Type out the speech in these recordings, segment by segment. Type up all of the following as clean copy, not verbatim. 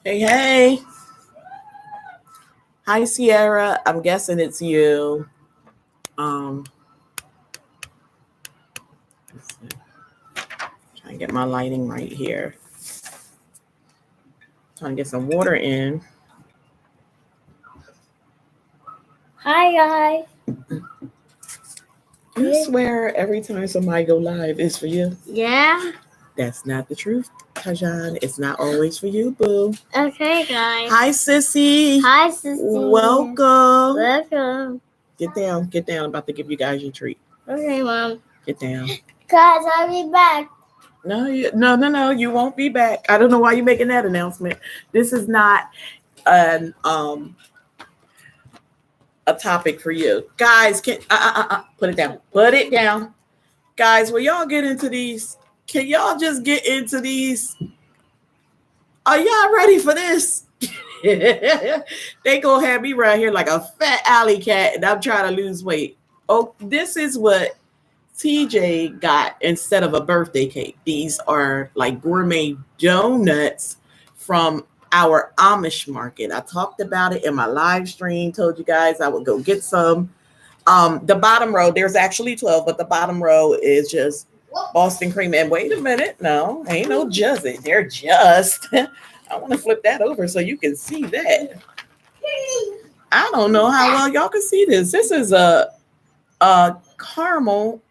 Hey, hey. Hi, Sierra. I'm guessing it's you. Um, let's see. Trying to get my lighting right here. Trying to get some water in. Hi, guys. I swear every time somebody go live, it's for you. Yeah. That's not the truth, Tajan. It's not always for you, boo. Okay, guys. Hi, Sissy. Hi, sister. Welcome. Welcome. Get down. Get down. I'm about to give you guys your treat. Okay, Mom. Get down. Guys, I'll be back. No, no. You won't be back. I don't know why you're making that announcement. This is not an a topic for you guys. Can put it down. Put it down, guys. Will y'all get into these? Can y'all just get into these? Are y'all ready for this? They gonna have me right here like a fat alley cat, and I'm trying to lose weight. Oh, this is what TJ got instead of a birthday cake. These are like gourmet donuts from our Amish market. I talked about it in my live stream, told you guys I would go get some. The bottom row, there's actually 12, but the bottom row is just Boston cream. And wait a minute, no, ain't no just it. They're just, I want to flip that over so you can see that. I don't know how well y'all can see this. This is a caramel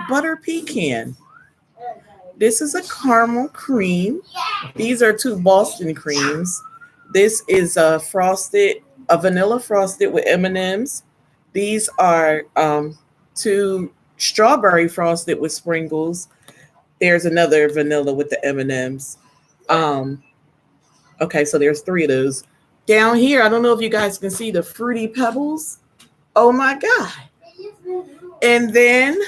butter pecan. This is a caramel cream. These are two Boston creams. This is a vanilla frosted with M&Ms. These are two strawberry frosted with sprinkles. There's another vanilla with the M&Ms. Okay, so there's three of those. Down here, I don't know if you guys can see the Fruity Pebbles. Oh my God. And then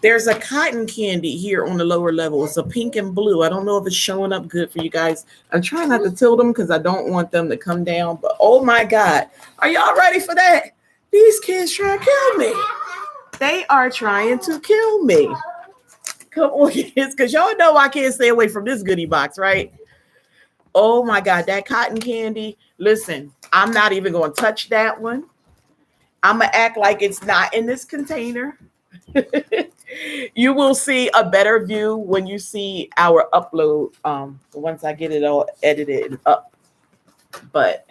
there's a cotton candy here on the lower level. It's a pink and blue. I don't know if it's showing up good for you guys. I'm trying not to tilt them because I don't want them to come down. But oh my God. Are y'all ready for that? These kids trying to kill me. They are trying to kill me. Come on, kids, because y'all know I can't stay away from this goodie box, right? Oh my God, that cotton candy. Listen, I'm not even going to touch that one. I'm going to act like it's not in this container. You will see a better view when you see our upload once I get it all edited and up. But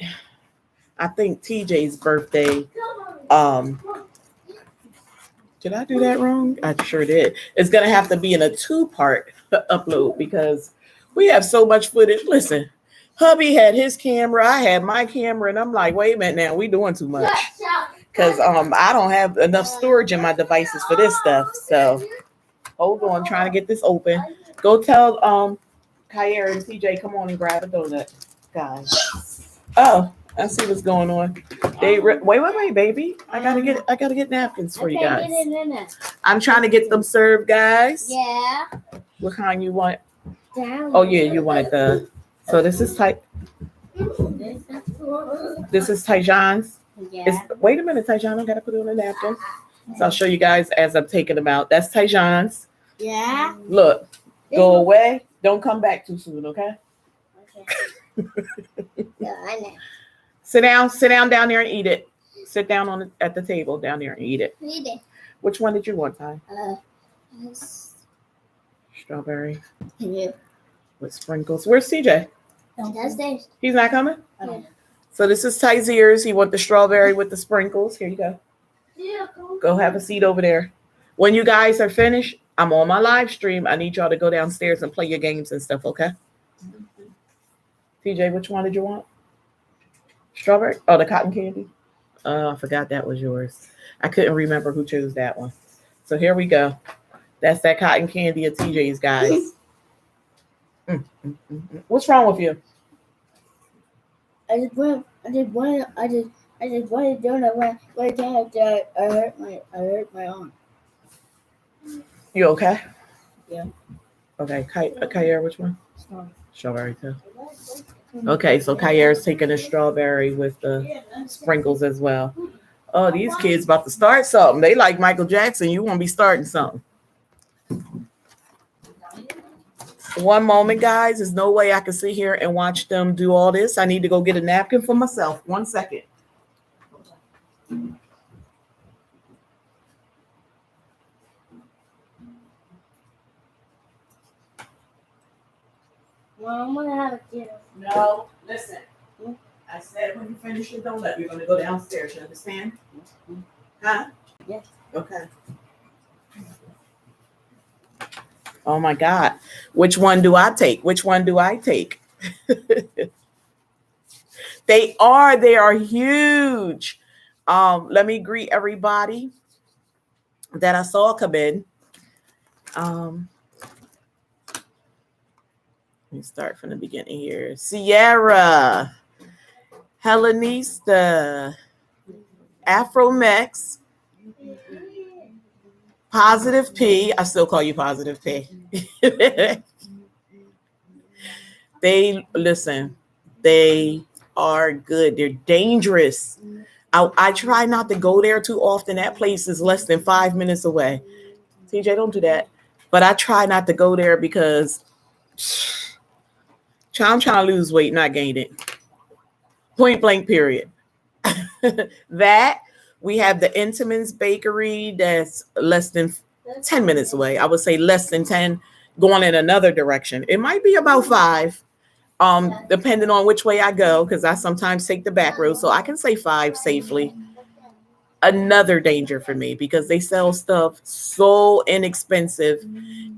I think TJ's birthday, did I do that wrong? I sure did. It's going to have to be in a 2-part upload because we have so much footage. Listen, hubby had his camera, I had my camera, and I'm like, wait a minute now, we doing too much. Because I don't have enough storage in my devices for this stuff. So hold on, I'm trying to get this open. Go tell Kha'yair and TJ, come on and grab a donut, guys. Oh, I see what's going on. Wait, baby. I gotta get napkins for you guys. I'm trying to get them served, guys. Yeah. What kind you want? Oh yeah, you wanted the. So this is Tajan's. Yeah. Wait a minute, Tajan. I gotta put it on a napkin. So I'll show you guys as I'm taking them out. That's Tajan's. Yeah. Look, go away. Don't come back too soon, okay? Okay. Yeah, I know. Sit down down there and eat it. Sit down at the table down there and eat it. Eat it. Which one did you want, Ty? Strawberry. Yeah. With sprinkles. Where's CJ? Downstairs. He's not coming? Okay. So this is Ty's ears. He want the strawberry with the sprinkles. Here you go. Yeah. Go have a seat over there. When you guys are finished, I'm on my live stream. I need y'all to go downstairs and play your games and stuff, okay? TJ, which one did you want? Strawberry? Oh, the cotton candy? Oh, I forgot that was yours. I couldn't remember who chose that one. So here we go. That's that cotton candy of TJ's, guys. What's wrong with you? I just want a donut when I hurt my arm. You okay? Yeah. Okay, Kha'yair, which one? Strawberry too. Okay, so Kha'yair's taking a strawberry with the sprinkles as well. Oh, these kids about to start something. They like Michael Jackson. You want to be starting something. One moment, guys. There's no way I can sit here and watch them do all this. I need to go get a napkin for myself. 1 second. Well, I'm gonna have a dinner. No, listen. I said when you finish your donut, you're going to go downstairs. You understand? Huh? Yes. Okay. Oh my God. Which one do I take? Which one do I take? They are huge. Let me greet everybody that I saw come in. Let me start from the beginning here. Sierra, Helenista, Afromex, Positive P. I still call you Positive P. They are good. They're dangerous. I try not to go there too often. That place is less than 5 minutes away. TJ, don't do that. But I try not to go there because I'm trying to lose weight, not gain it. Point blank, period. That we have the Intiman's Bakery that's less than 10 minutes away. I would say less than 10, going in another direction. It might be about 5, depending on which way I go, because I sometimes take the back road. So I can say 5 safely. Another danger for me because they sell stuff so inexpensive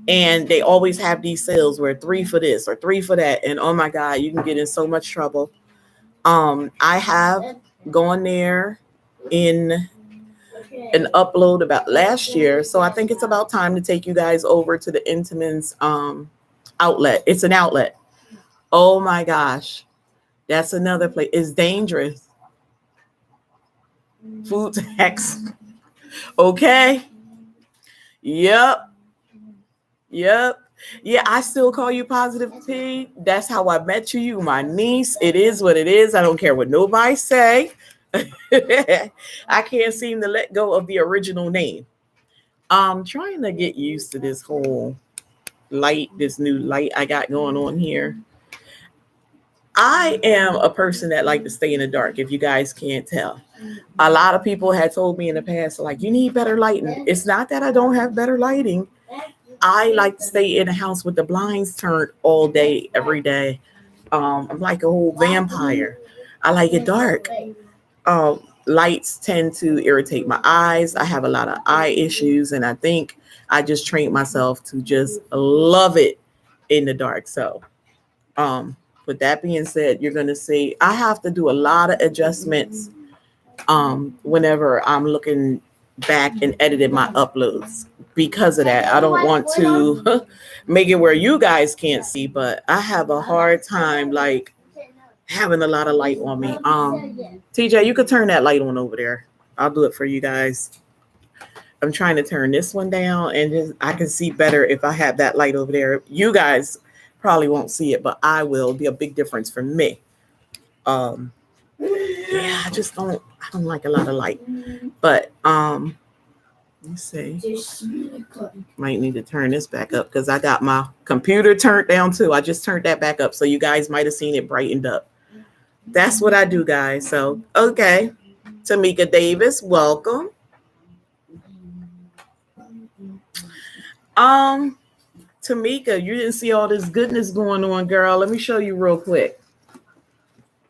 and they always have these sales where 3 for this or 3 for that. And oh my God, you can get in so much trouble. I have gone there in an upload about last year. So I think it's about time to take you guys over to the Intiman's outlet. It's an outlet. Oh my gosh. That's another place. It's dangerous. Food tax. Okay. Yep. Yeah, I still call you Positive P. That's how I met you. You, my niece. It is what it is. I don't care what nobody say. I can't seem to let go of the original name. I'm trying to get used to this whole light, this new light I got going on here. I am a person that like to stay in the dark, if you guys can't tell. A lot of people had told me in the past, like, you need better lighting. It's not that I don't have better lighting. I like to stay in the house with the blinds turned all day, every day. I'm like a whole vampire. I like it dark. Lights tend to irritate my eyes. I have a lot of eye issues, and I think I just trained myself to just love it in the dark. So, with that being said, you're going to see I have to do a lot of adjustments whenever I'm looking back and edited my uploads. Because of that, I don't want to make it where you guys can't see, but I have a hard time like having a lot of light on me. TJ, you could turn that light on over there. I'll do it for you guys. I'm trying to turn this one down, and I can see better if I have that light over there. You guys probably won't see it, but I will. It'll be a big difference for me. Yeah, I don't like a lot of light. But let's see. Might need to turn this back up because I got my computer turned down too. I just turned that back up, so you guys might have seen it brightened up. That's what I do, guys. So, okay. Tamika Davis, welcome. Tamika, you didn't see all this goodness going on, girl. Let me show you real quick.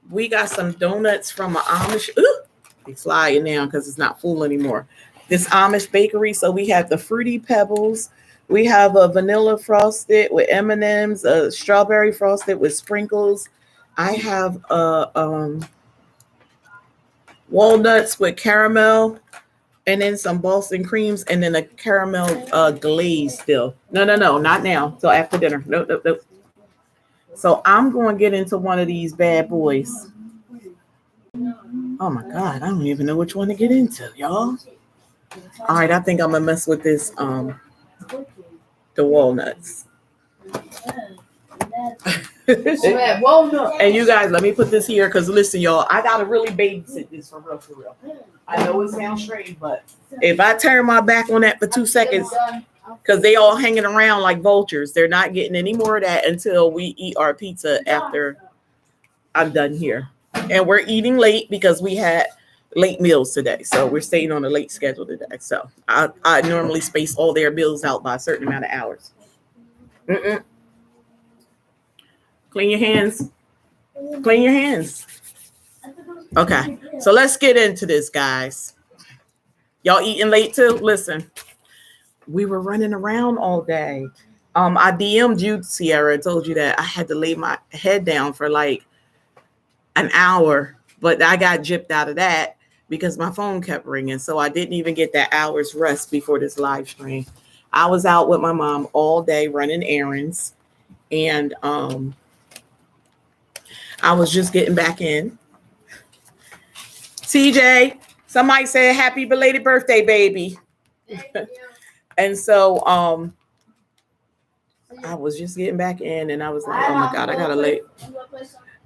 We got some donuts from an Amish. Ooh, it's flying now because it's not full anymore. This Amish bakery. So we have the Fruity Pebbles. We have a vanilla frosted with M&Ms, a strawberry frosted with sprinkles. I have walnuts with caramel, and then some Boston creams, and then a caramel glaze still. No, not now. Till after dinner. Nope. So I'm going to get into one of these bad boys. Oh my God, I don't even know which one to get into, y'all. All right, I think I'm gonna mess with this the walnuts. And you guys, let me put this here because listen, y'all, I gotta really babysit this for real. I know it sounds strange, but if I turn my back on that for 2 seconds, because they all hanging around like vultures. They're not getting any more of that until we eat our pizza after I'm done here. And we're eating late because we had late meals today. So we're staying on a late schedule today. So I normally space all their meals out by a certain amount of hours. Mm-mm. Clean your hands. Clean your hands. Okay. So let's get into this, guys. Y'all eating late too? Listen, we were running around all day. I DM'd you, Sierra, told you that I had to lay my head down for like an hour, but I got gypped out of that because my phone kept ringing. So I didn't even get that hour's rest before this live stream. I was out with my mom all day running errands, and I was just getting back in. TJ, somebody said happy belated birthday, baby. And so I was just getting back in, and I was like, oh my God,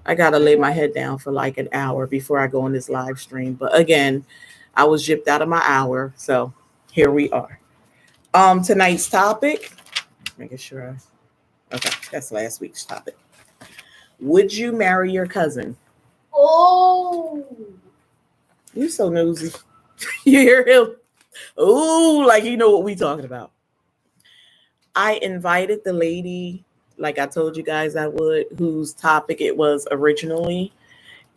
I gotta lay my head down for like an hour before I go on this live stream. But again, I was gypped out of my hour. So here we are. Tonight's topic, making sure. Okay, that's last week's topic. Would you marry your cousin? Oh. You so nosy. You hear him? Ooh, like you know what we talking about. I invited the lady, like I told you guys I would, whose topic it was originally.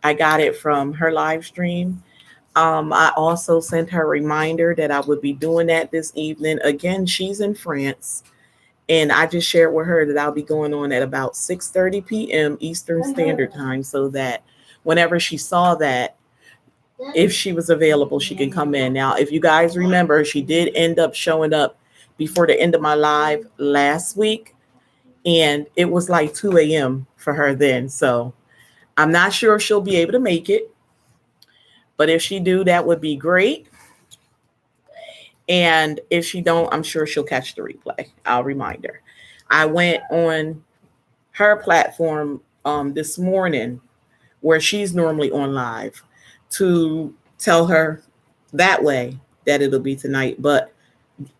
I got it from her live stream. I also sent her a reminder that I would be doing that this evening. Again, she's in France. And I just shared with her that I'll be going on at about 6:30 p.m. Eastern Standard Time, so that whenever she saw that, if she was available, she can come in. Now, if you guys remember, she did end up showing up before the end of my live last week, and it was like 2 a.m. for her then. So I'm not sure if she'll be able to make it, but if she do, that would be great. And if she don't, I'm sure she'll catch the replay. I'll remind her. I went on her platform this morning, where she's normally on live, to tell her that way that it'll be tonight. But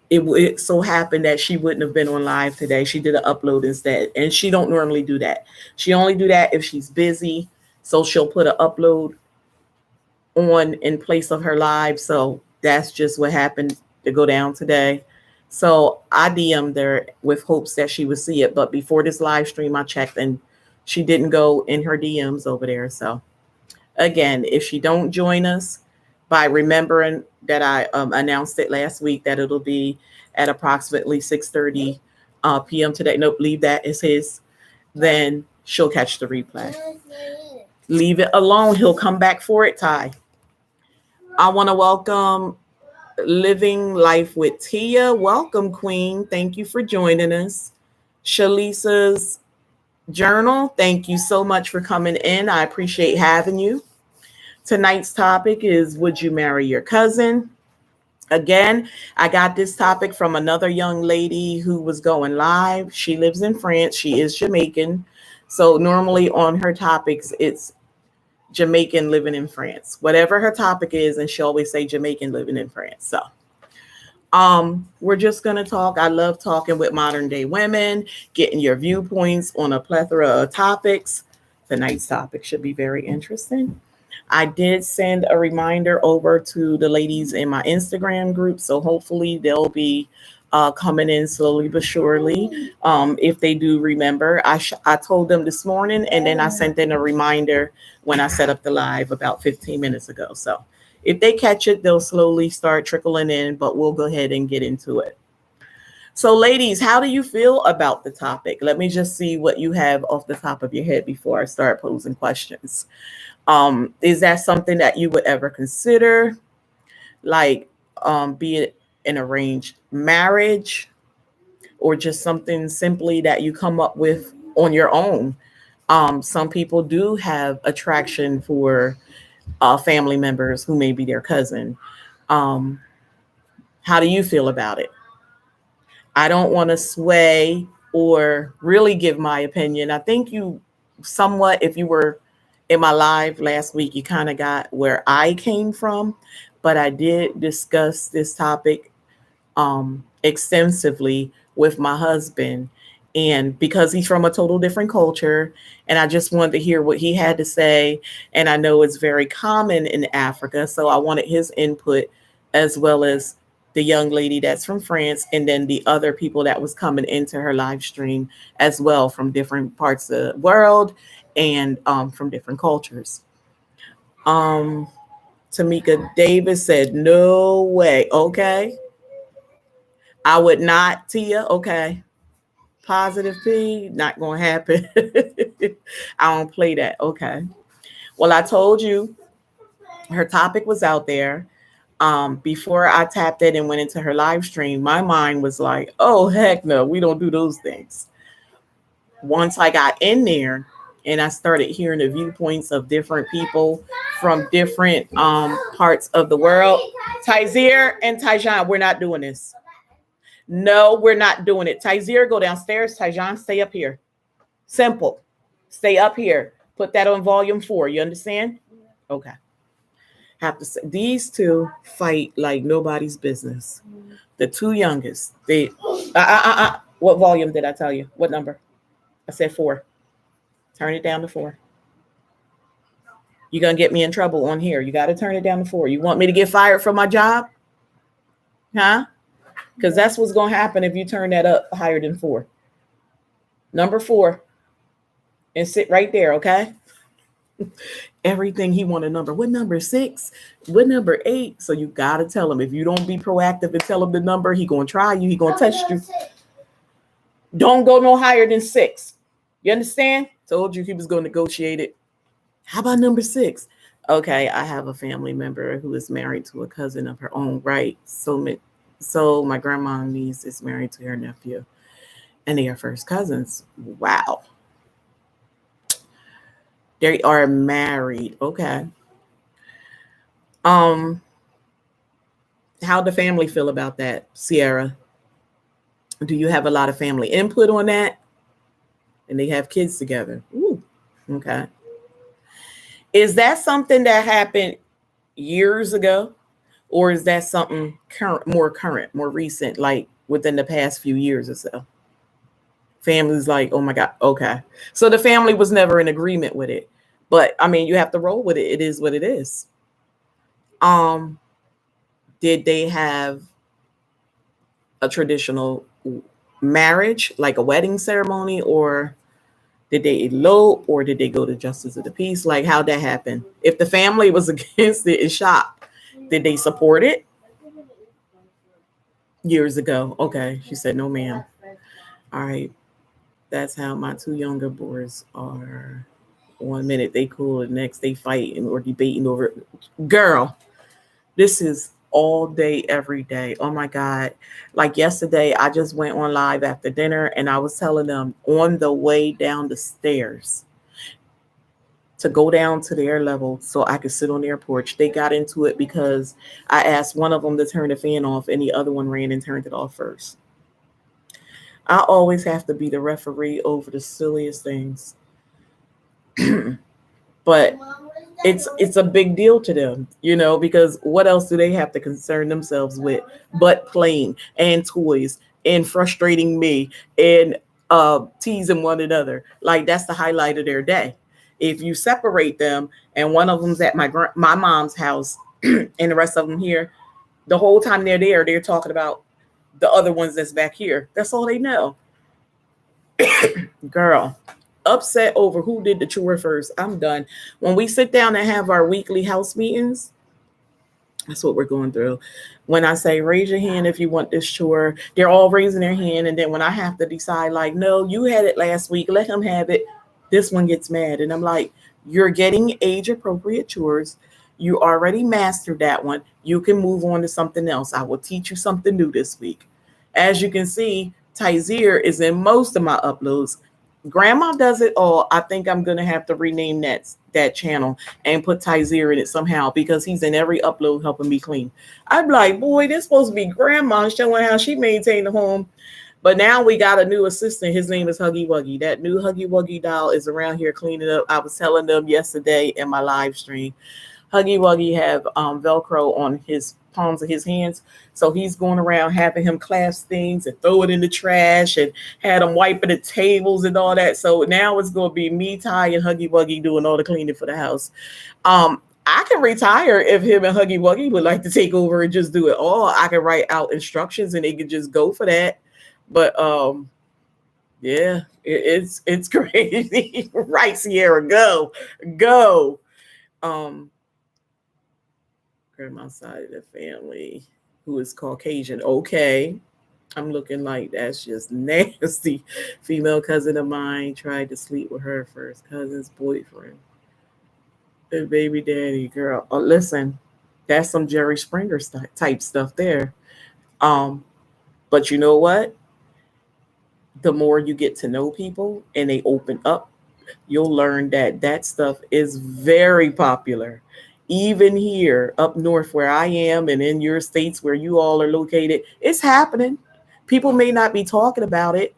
it so happened that she wouldn't have been on live today. She did an upload instead. And she don't normally do that. She only do that if she's busy. So she'll put an upload on in place of her live. So that's just what happened to go down today. So I DM'd her with hopes that she would see it. But before this live stream, I checked and she didn't go in her DMs over there. So again, if she don't join us, by remembering that I announced it last week that it'll be at approximately 6:30 p.m. today. Nope, leave that as his. Then she'll catch the replay. Leave it alone. He'll come back for it, Ty. I want to welcome Living Life with Tia. Welcome, Queen. Thank you for joining us. Shalisa's Journal. Thank you so much for coming in. I appreciate having you. Tonight's topic is, would you marry your cousin? Again, I got this topic from another young lady who was going live. She lives in France. She is Jamaican. So normally on her topics, it's Jamaican living in France. Whatever her topic is, and she always say Jamaican living in France. So we're just going to talk. I love talking with modern day women, getting your viewpoints on a plethora of topics. Tonight's topic should be very interesting. I did send a reminder over to the ladies in my Instagram group, so hopefully they'll be coming in slowly but surely. If they do remember, I told them this morning, and then I sent in a reminder when I set up the live about 15 minutes ago. So if they catch it, they'll slowly start trickling in, but we'll go ahead and get into it. So ladies, how do you feel about the topic? Let me just see what you have off the top of your head before I start posing questions. Is that something that you would ever consider? Like, be it an arranged marriage or just something simply that you come up with on your own? Some people do have attraction for family members who may be their cousin. How do you feel about it? I don't want to sway or really give my opinion. I think you somewhat, if you were in my live last week, you kind of got where I came from, but I did discuss this topic extensively with my husband. And because he's from a total different culture, and I just wanted to hear what he had to say. And I know it's very common in Africa. So I wanted his input as well as the young lady that's from France, and then the other people that was coming into her live stream as well from different parts of the world and from different cultures. Um, Tamika Davis said, no way. Okay. I would not, Tia. Okay. Positive P, not going to happen. I don't play that. Okay. Well, I told you her topic was out there. Before I tapped it and went into her live stream, my mind was like, oh, heck no, we don't do those things. Once I got in there and I started hearing the viewpoints of different people from different parts of the world, Tyzir and Tyjan, we're not doing this. No, we're not doing it. Tyzir, go downstairs. Tyjan, stay up here. Simple. Stay up here. Put that on volume 4. You understand? Okay. Have to say these two fight like nobody's business. The two youngest. They what volume did I tell you? What number? I said 4. Turn it down to 4. You're gonna get me in trouble on here. You gotta turn it down to 4. You want me to get fired from my job? Huh? Because that's what's gonna happen if you turn that up higher than 4. Number 4. And sit right there, okay? Everything he want a number. What number? 6? What number? 8? So you gotta tell him. If you don't be proactive and tell him the number, he gonna try you. He gonna test you. Don't go no higher than 6. You understand? Told you he was gonna negotiate it. How about number 6? Okay, I have a family member who is married to a cousin of her own right. So my grandma niece is married to her nephew, and they are first cousins. Wow. They are married. Okay. How the family feel about that, Sierra? Do you have a lot of family input on that? And they have kids together. Ooh, okay. Is that something that happened years ago? Or is that something current, more recent, like within the past few years or so? Family's like, oh my God, okay. So the family was never in agreement with it. But I mean, you have to roll with it. It is what it is. Did they have a traditional marriage, like a wedding ceremony, or did they elope, or did they go to justice of the peace? Like, how'd that happen? If the family was against it and shocked, did they support it? Years ago. Okay. She said, no, ma'am. All right. That's how my 2 younger boys are. 1 minute they cool, the next they fighting or debating over it. Girl, this is all day, every day. Oh my God. Like yesterday, I just went on live after dinner and I was telling them on the way down the stairs to go down to their level so I could sit on their porch. They got into it because I asked one of them to turn the fan off and the other one ran and turned it off first. I always have to be the referee over the silliest things. But it's a big deal to them, because what else do they have to concern themselves with but playing and toys and frustrating me and teasing one another. Like, that's the highlight of their day. If you separate them and one of them's at my mom's house and the rest of them here, the whole time they're there, they're talking about the other ones that's back here. That's all they know. Girl, upset over who did the chore first. I'm done. When we sit down and have our weekly house meetings, that's what we're going through. When I say raise your hand if you want this chore, they're all raising their hand. And then when I have to decide, like, no, you had it last week, let him have it, this one gets mad. And I'm like, you're getting age appropriate chores. You already mastered that one. You can move on to something else. I will teach you something new this week. As you can see, Tyzir is in most of my uploads. Grandma does it all. I think I'm going to have to rename that channel and put Tyzir in it somehow, because he's in every upload helping me clean. I'm like, boy, this supposed to be Grandma showing how she maintained the home. But now we got a new assistant. His name is Huggy Wuggy. That new Huggy Wuggy doll is around here cleaning up. I was telling them yesterday in my live stream, Huggy Wuggy have Velcro on his palms of his hands. So he's going around having him clasp things and throw it in the trash and had him wiping the tables and all that. So now it's going to be me, Ty, and Huggy Wuggy doing all the cleaning for the house. I can retire if him and Huggy Wuggy would like to take over and just do it all. I can write out instructions and they can just go for that. But yeah, it's crazy. Right, Sierra, go. Grandma's side of the family, who is Caucasian. Okay, I'm looking like that's just nasty. Female cousin of mine tried to sleep with her first cousin's boyfriend. The baby daddy girl. Oh, listen, that's some Jerry Springer type stuff there. Um, but you know what? The more you get to know people and they open up, you'll learn that that stuff is very popular. Even here up north where I am and in your states where you all are located, it's happening. People may not be talking about it.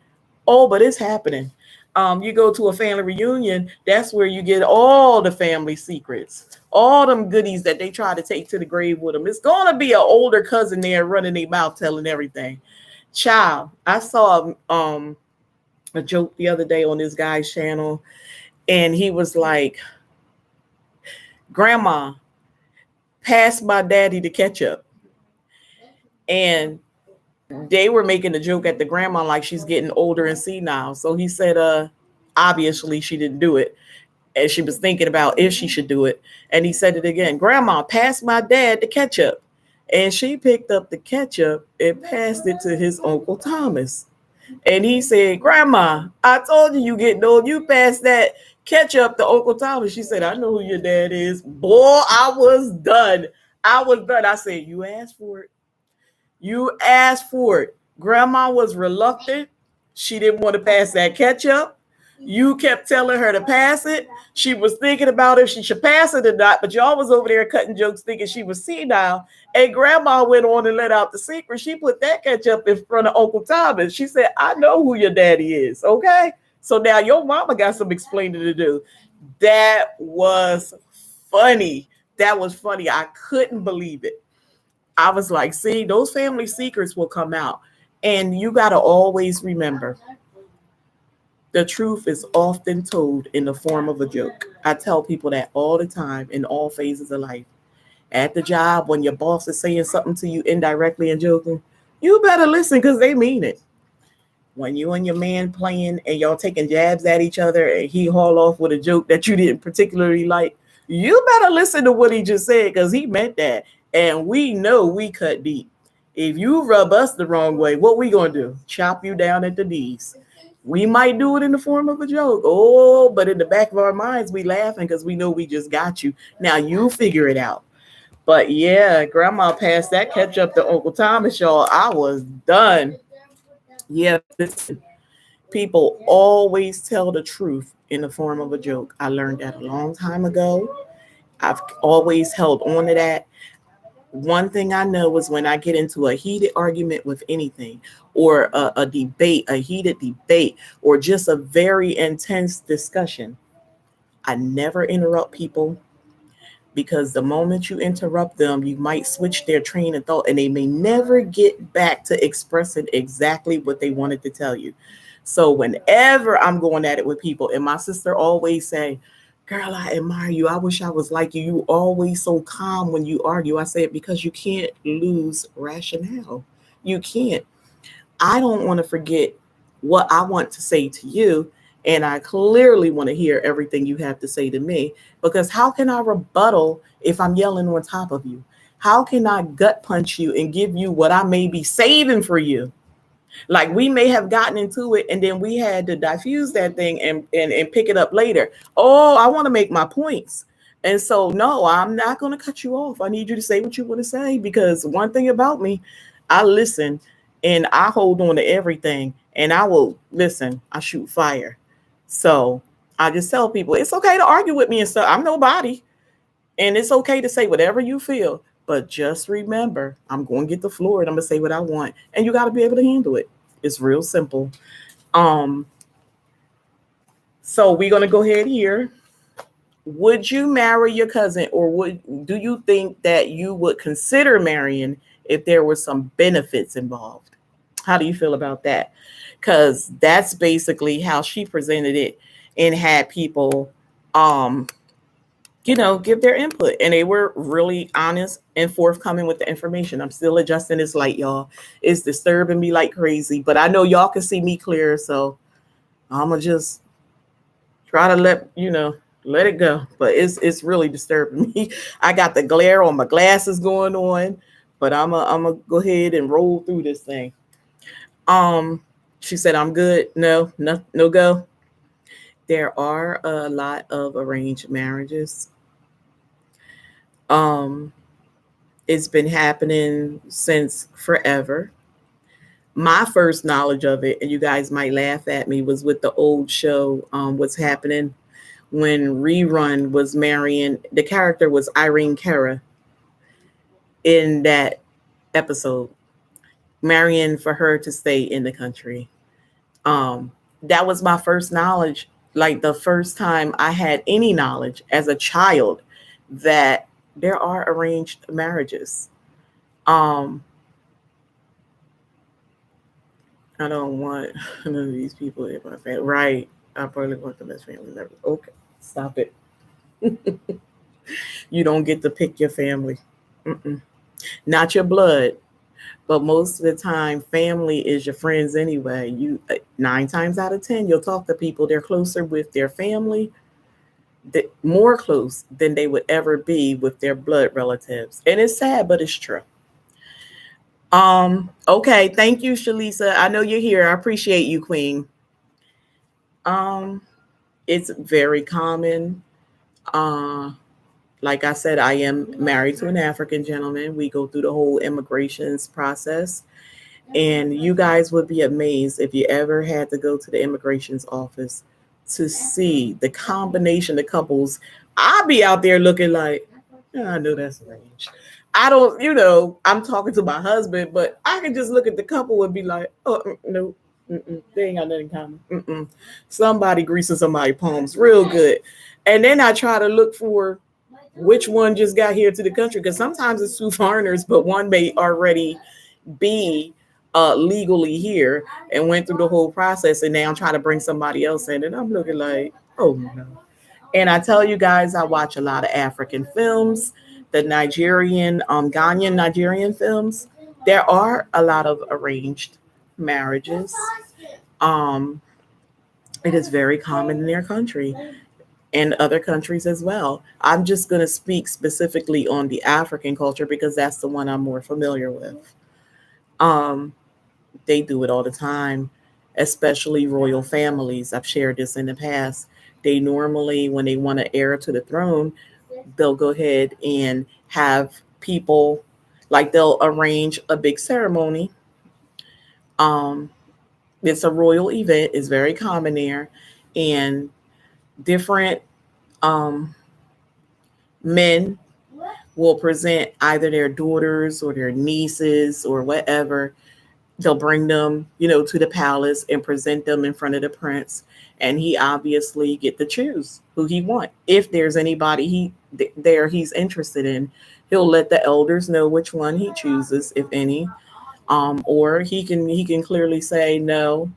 Oh, but it's happening. You go to a family reunion, that's where you get all the family secrets, all them goodies that they try to take to the grave with them. It's going to be an older cousin there running their mouth telling everything. Child, I saw a joke the other day on this guy's channel, and he was like, Grandma, pass my daddy the ketchup. And they were making a joke at the grandma like she's getting older and senile. So he said, obviously she didn't do it. And she was thinking about if she should do it. And he said it again, Grandma, pass my dad the ketchup. And she picked up the ketchup and passed it to his Uncle Thomas. And he said, Grandma, I told you getting old. You passed that ketchup to Uncle Thomas. She said, I know who your dad is. Boy, I was done. I said, you asked for it. You asked for it. Grandma was reluctant. She didn't want to pass that ketchup. You kept telling her to pass it. She was thinking about if she should pass it or not, but y'all was over there cutting jokes thinking she was senile. And Grandma went on and let out the secret. She put that ketchup in front of Uncle Thomas. She said, I know who your daddy is, okay? So now your mama got some explaining to do. That was funny. That was funny. I couldn't believe it. I was like, see, those family secrets will come out. And you got to always remember, the truth is often told in the form of a joke. I tell people that all the time in all phases of life. At the job, when your boss is saying something to you indirectly and joking, you better listen because they mean it. When you and your man playing and y'all taking jabs at each other and he haul off with a joke that you didn't particularly like, you better listen to what he just said because he meant that. And we know we cut deep. If you rub us the wrong way, what we going to do? Chop you down at the knees. We might do it in the form of a joke. Oh, but in the back of our minds, we laughing because we know we just got you. Now you figure it out. But yeah, Grandma passed that ketchup to Uncle Thomas, y'all. I was done. Yeah, listen, people always tell the truth in the form of a joke. I learned that a long time ago. I've always held on to that. One thing I know is when I get into a heated argument with anything or a debate, a heated debate, or just a very intense discussion, I never interrupt people because the moment you interrupt them, you might switch their train of thought and they may never get back to expressing exactly what they wanted to tell you. So whenever I'm going at it with people, and my sister always say, girl, I admire you. I wish I was like you. You always so calm when you argue. I said, because you can't lose rationale. You can't. I don't want to forget what I want to say to you. And I clearly want to hear everything you have to say to me. Because how can I rebuttal if I'm yelling on top of you? How can I gut punch you and give you what I may be saving for you? Like we may have gotten into it and then we had to diffuse that thing and pick it up later. Oh, I want to make my points. And so, no, I'm not going to cut you off. I need you to say what you want to say because one thing about me, I listen and I hold on to everything and I will listen. I shoot fire. So I just tell people it's okay to argue with me and stuff. I'm nobody. And it's okay to say whatever you feel. But just remember, I'm going to get the floor and I'm going to say what I want. And you got to be able to handle it. It's real simple. So we're going to go ahead here. Would you marry your cousin, or do you think that you would consider marrying if there were some benefits involved? How do you feel about that? Because that's basically how she presented it, and had people um give their input, and they were really honest and forthcoming with the information. I'm still adjusting this light, y'all. It's disturbing me like crazy, but I know y'all can see me clear, so I'm gonna just try to let it go. But it's really disturbing me. I got the glare on my glasses going on, but I'm a go ahead and roll through this thing. um she said I'm good. No, no, no go. There are a lot of arranged marriages. um it's been happening since forever. My first knowledge of it, and you guys might laugh at me, was with the old show, What's Happening, when Rerun was marrying, the character was Irene Cara in that episode, marrying for her to stay in the country. That was my first knowledge, like the first time I had any knowledge as a child that there are arranged marriages. Um, I don't want none of these people in my family. Right. I probably want them as family members. Okay. Stop it. You don't get to pick your family. Mm-mm. Not your blood, but most of the time, family is your friends anyway. You 9 times out of 10, you'll talk to people. They're closer with their family, more close than they would ever be with their blood relatives. And it's sad, but it's true. Okay, thank you, Shalisa. I know you're here. I appreciate you, Queen. Um, it's very common. Uh, like I said, I am married to an African gentleman. We go through the whole immigrations process. And you guys would be amazed if you ever had to go to the immigrations office to see the combination of couples. I'll be out there looking like, "Yeah, I know that's arranged." I don't, I'm talking to my husband, but I can just look at the couple and be like, oh, no, they ain't got nothing in common. Somebody greasing somebody's palms real good. And then I try to look for which one just got here to the country, because sometimes it's two foreigners, but one may already be legally here and went through the whole process, and now I'm trying to bring somebody else in, and I'm looking like, oh no. And I tell you guys, I watch a lot of African films, the Nigerian, Ghanaian Nigerian films. There are a lot of arranged marriages. Um, it is very common in their country and other countries as well. I'm just going to speak specifically on the African culture because that's the one I'm more familiar with. Um, they do it all the time, especially royal families. I've shared this in the past. They normally, when they want to heir to the throne, they'll go ahead and have people, like they'll arrange a big ceremony. Um, it's a royal event, it's very common there, and different um, men will present either their daughters or their nieces or whatever. They'll bring them, to the palace and present them in front of the prince, and he obviously get to choose who he want. If there's anybody he's interested in, he'll let the elders know which one he chooses, if any. Or he can clearly say no,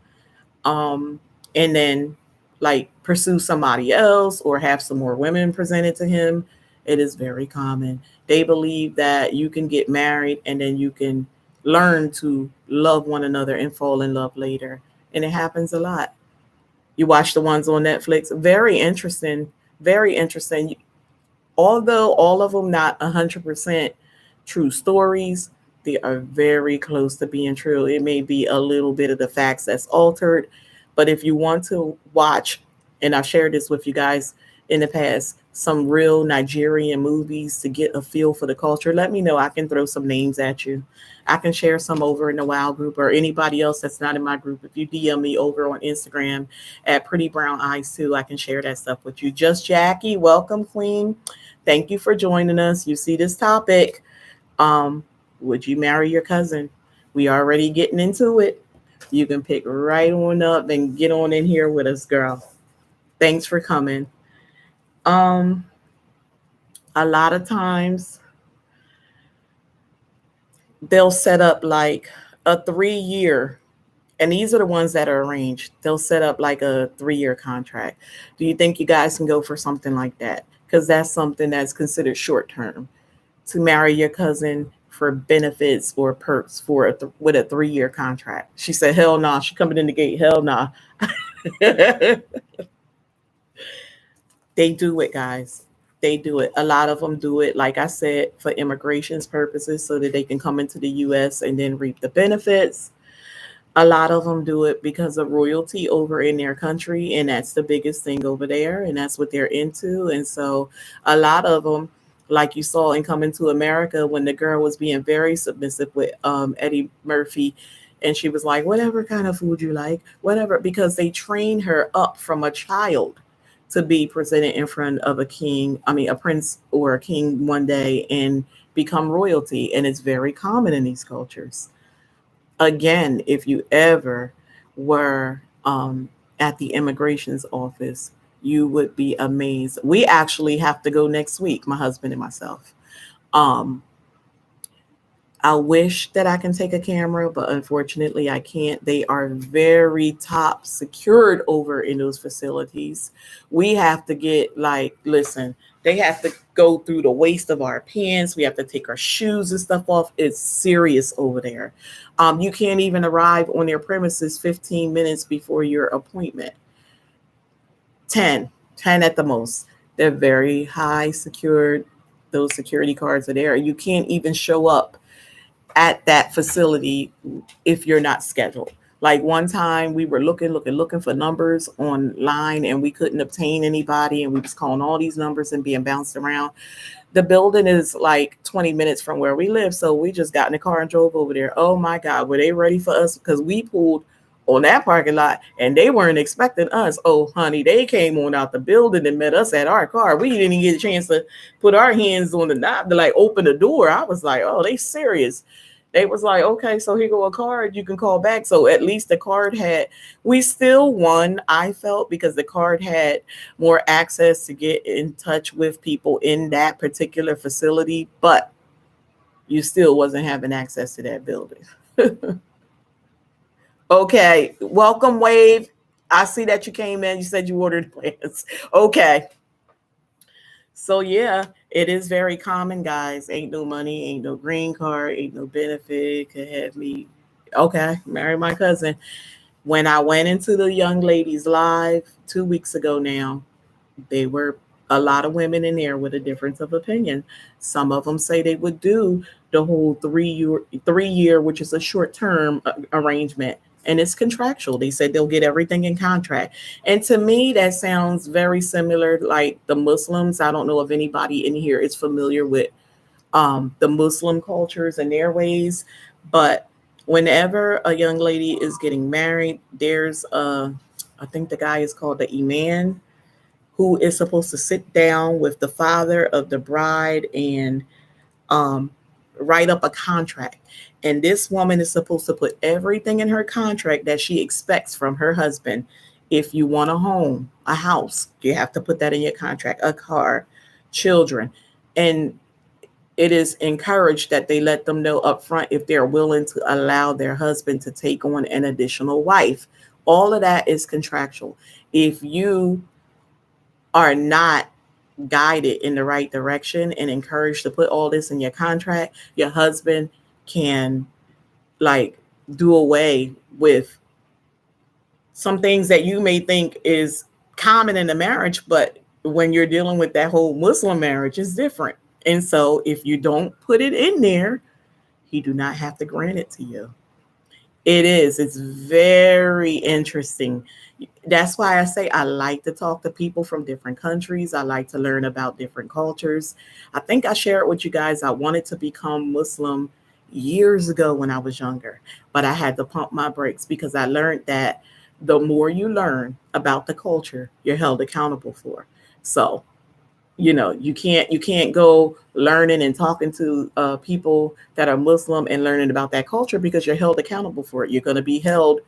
um, and then like pursue somebody else or have some more women presented to him. It is very common. They believe that you can get married and then you can learn to love one another and fall in love later. And it happens a lot. You watch the ones on Netflix, very interesting, very interesting. Although all of them not 100% true stories, they are very close to being true. It may be a little bit of the facts that's altered, but if you want to watch, and I've shared this with you guys in the past, some real Nigerian movies to get a feel for the culture, let me know. I can throw some names at you. I can share some over in the Wild group, or anybody else that's not in my group. If you DM me over on Instagram at Pretty Brown Eyes too, I can share that stuff with you. Just Jackie, welcome, Queen. Thank you for joining us. You see this topic. Um, would you marry your cousin? We already getting into it. You can pick right on up and get on in here with us, girl. Thanks for coming. Um, a lot of times they'll set up like a 3 year, and these are the ones that are arranged. They'll set up like a 3 year contract. Do you think you guys can go for something like that? Because that's something that's considered short term, to marry your cousin for benefits or perks for with a 3 year contract. She said, "Hell no!" Nah. She coming in the gate. Hell no. Nah. They do it, guys. They do it. A lot of them do it, like I said, for immigration's purposes, so that they can come into the U.S. and then reap the benefits. A lot of them do it because of royalty over in their country, and that's the biggest thing over there, and that's what they're into. And so a lot of them, like you saw in Coming to America, when the girl was being very submissive with Eddie Murphy, and she was like, whatever kind of food you like, whatever, because they train her up from a child to be presented in front of a king, I mean a prince or a king one day, and become royalty. And it's very common in these cultures. Again, if you ever were at the immigrations office, you would be amazed. We actually have to go next week, my husband and myself. Um, I wish that I can take a camera, but unfortunately I can't. They are very top secured over in those facilities. We have to get like, listen, they have to go through the waist of our pants. We have to take our shoes and stuff off. It's serious over there. You can't even arrive on their premises 15 minutes before your appointment. 10 at the most. They're very high secured. Those security cards are there. You can't even show up at that facility if you're not scheduled. Like one time we were looking for numbers online, and we couldn't obtain anybody, and we was calling all these numbers and being bounced around. The building is like 20 minutes from where we live, so we just got in the car and drove over there. Oh my God, were they ready for us? Because we pulled on that parking lot and they weren't expecting us. Oh honey, they came on out the building and met us at our car. We didn't even get a chance to put our hands on the knob to like open the door. I was like, oh, they serious. They was like, okay, so here go a card, you can call back. So at least the card had, we still won, I felt, because the card had more access to get in touch with people in that particular facility, but you still wasn't having access to that building. Okay, welcome, Wave. I see that you came in. You said you ordered plans. Okay. So yeah, it is very common, guys. Ain't no money, ain't no green card, ain't no benefit. Could have me. Okay, marry my cousin. When I went into the young ladies live 2 weeks ago now, they were a lot of women in there with a difference of opinion. Some of them say they would do the whole 3 year, which is a short term arrangement, and it's contractual. They said they'll get everything in contract. And to me, that sounds very similar like the Muslims. I don't know if anybody in here is familiar with the Muslim cultures and their ways, but whenever a young lady is getting married, there's I think the guy is called the imam, who is supposed to sit down with the father of the bride and um, write up a contract. And this woman is supposed to put everything in her contract that she expects from her husband. If you want a home, a house, you have to put that in your contract, a car, children. And it is encouraged that they let them know up front if they're willing to allow their husband to take on an additional wife. All of that is contractual. If you are not guided in the right direction and encouraged to put all this in your contract, your husband can like do away with some things that you may think is common in a marriage, but when you're dealing with that whole Muslim marriage, it's different. And so if you don't put it in there, he do not have to grant it to you. It is. It's very interesting. That's why I say I like to talk to people from different countries. I like to learn about different cultures. I think I shared with you guys I wanted to become Muslim years ago when I was younger, but I had to pump my brakes because I learned that the more you learn about the culture, you're held accountable for. So you can't go learning and talking to people that are Muslim and learning about that culture, because you're held accountable for it. You're going to be held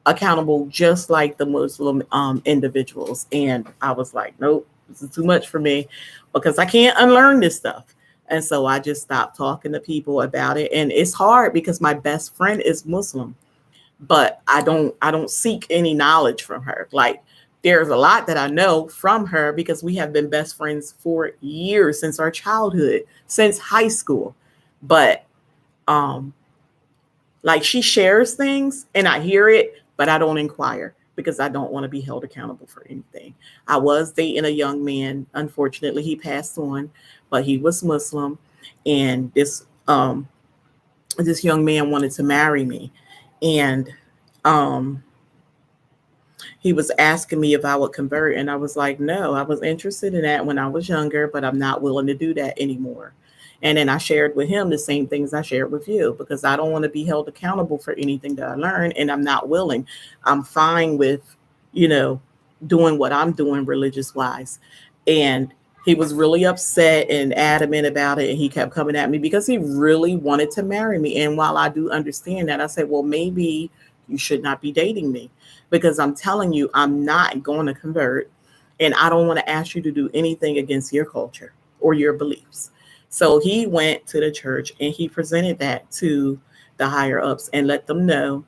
accountable just like the Muslim individuals. And I was like, nope, This is too much for me because I can't unlearn this stuff. And so I just stopped talking to people about it. And it's hard because my best friend is Muslim, but I don't seek any knowledge from her. Like there's a lot that I know from her because we have been best friends for years, since our childhood, since high school. But um like she shares things and I hear it, but I don't inquire because I don't want to be held accountable for anything. I was dating a young man. Unfortunately, he passed on, but he was Muslim, and this young man wanted to marry me, and um he was asking me if I would convert, and I was like, no, I was interested in that when I was younger, but I'm not willing to do that anymore. And then I shared with him the same things I shared with you because I don't want to be held accountable for anything that I learned, and I'm not willing. I'm fine with, you know, doing what I'm doing religious wise. And he was really upset and adamant about it, and he kept coming at me because he really wanted to marry me. And while I do understand that, I said, well, maybe you should not be dating me because I'm telling you, I'm not going to convert. And I don't want to ask you to do anything against your culture or your beliefs. So he went to the church and he presented that to the higher ups and let them know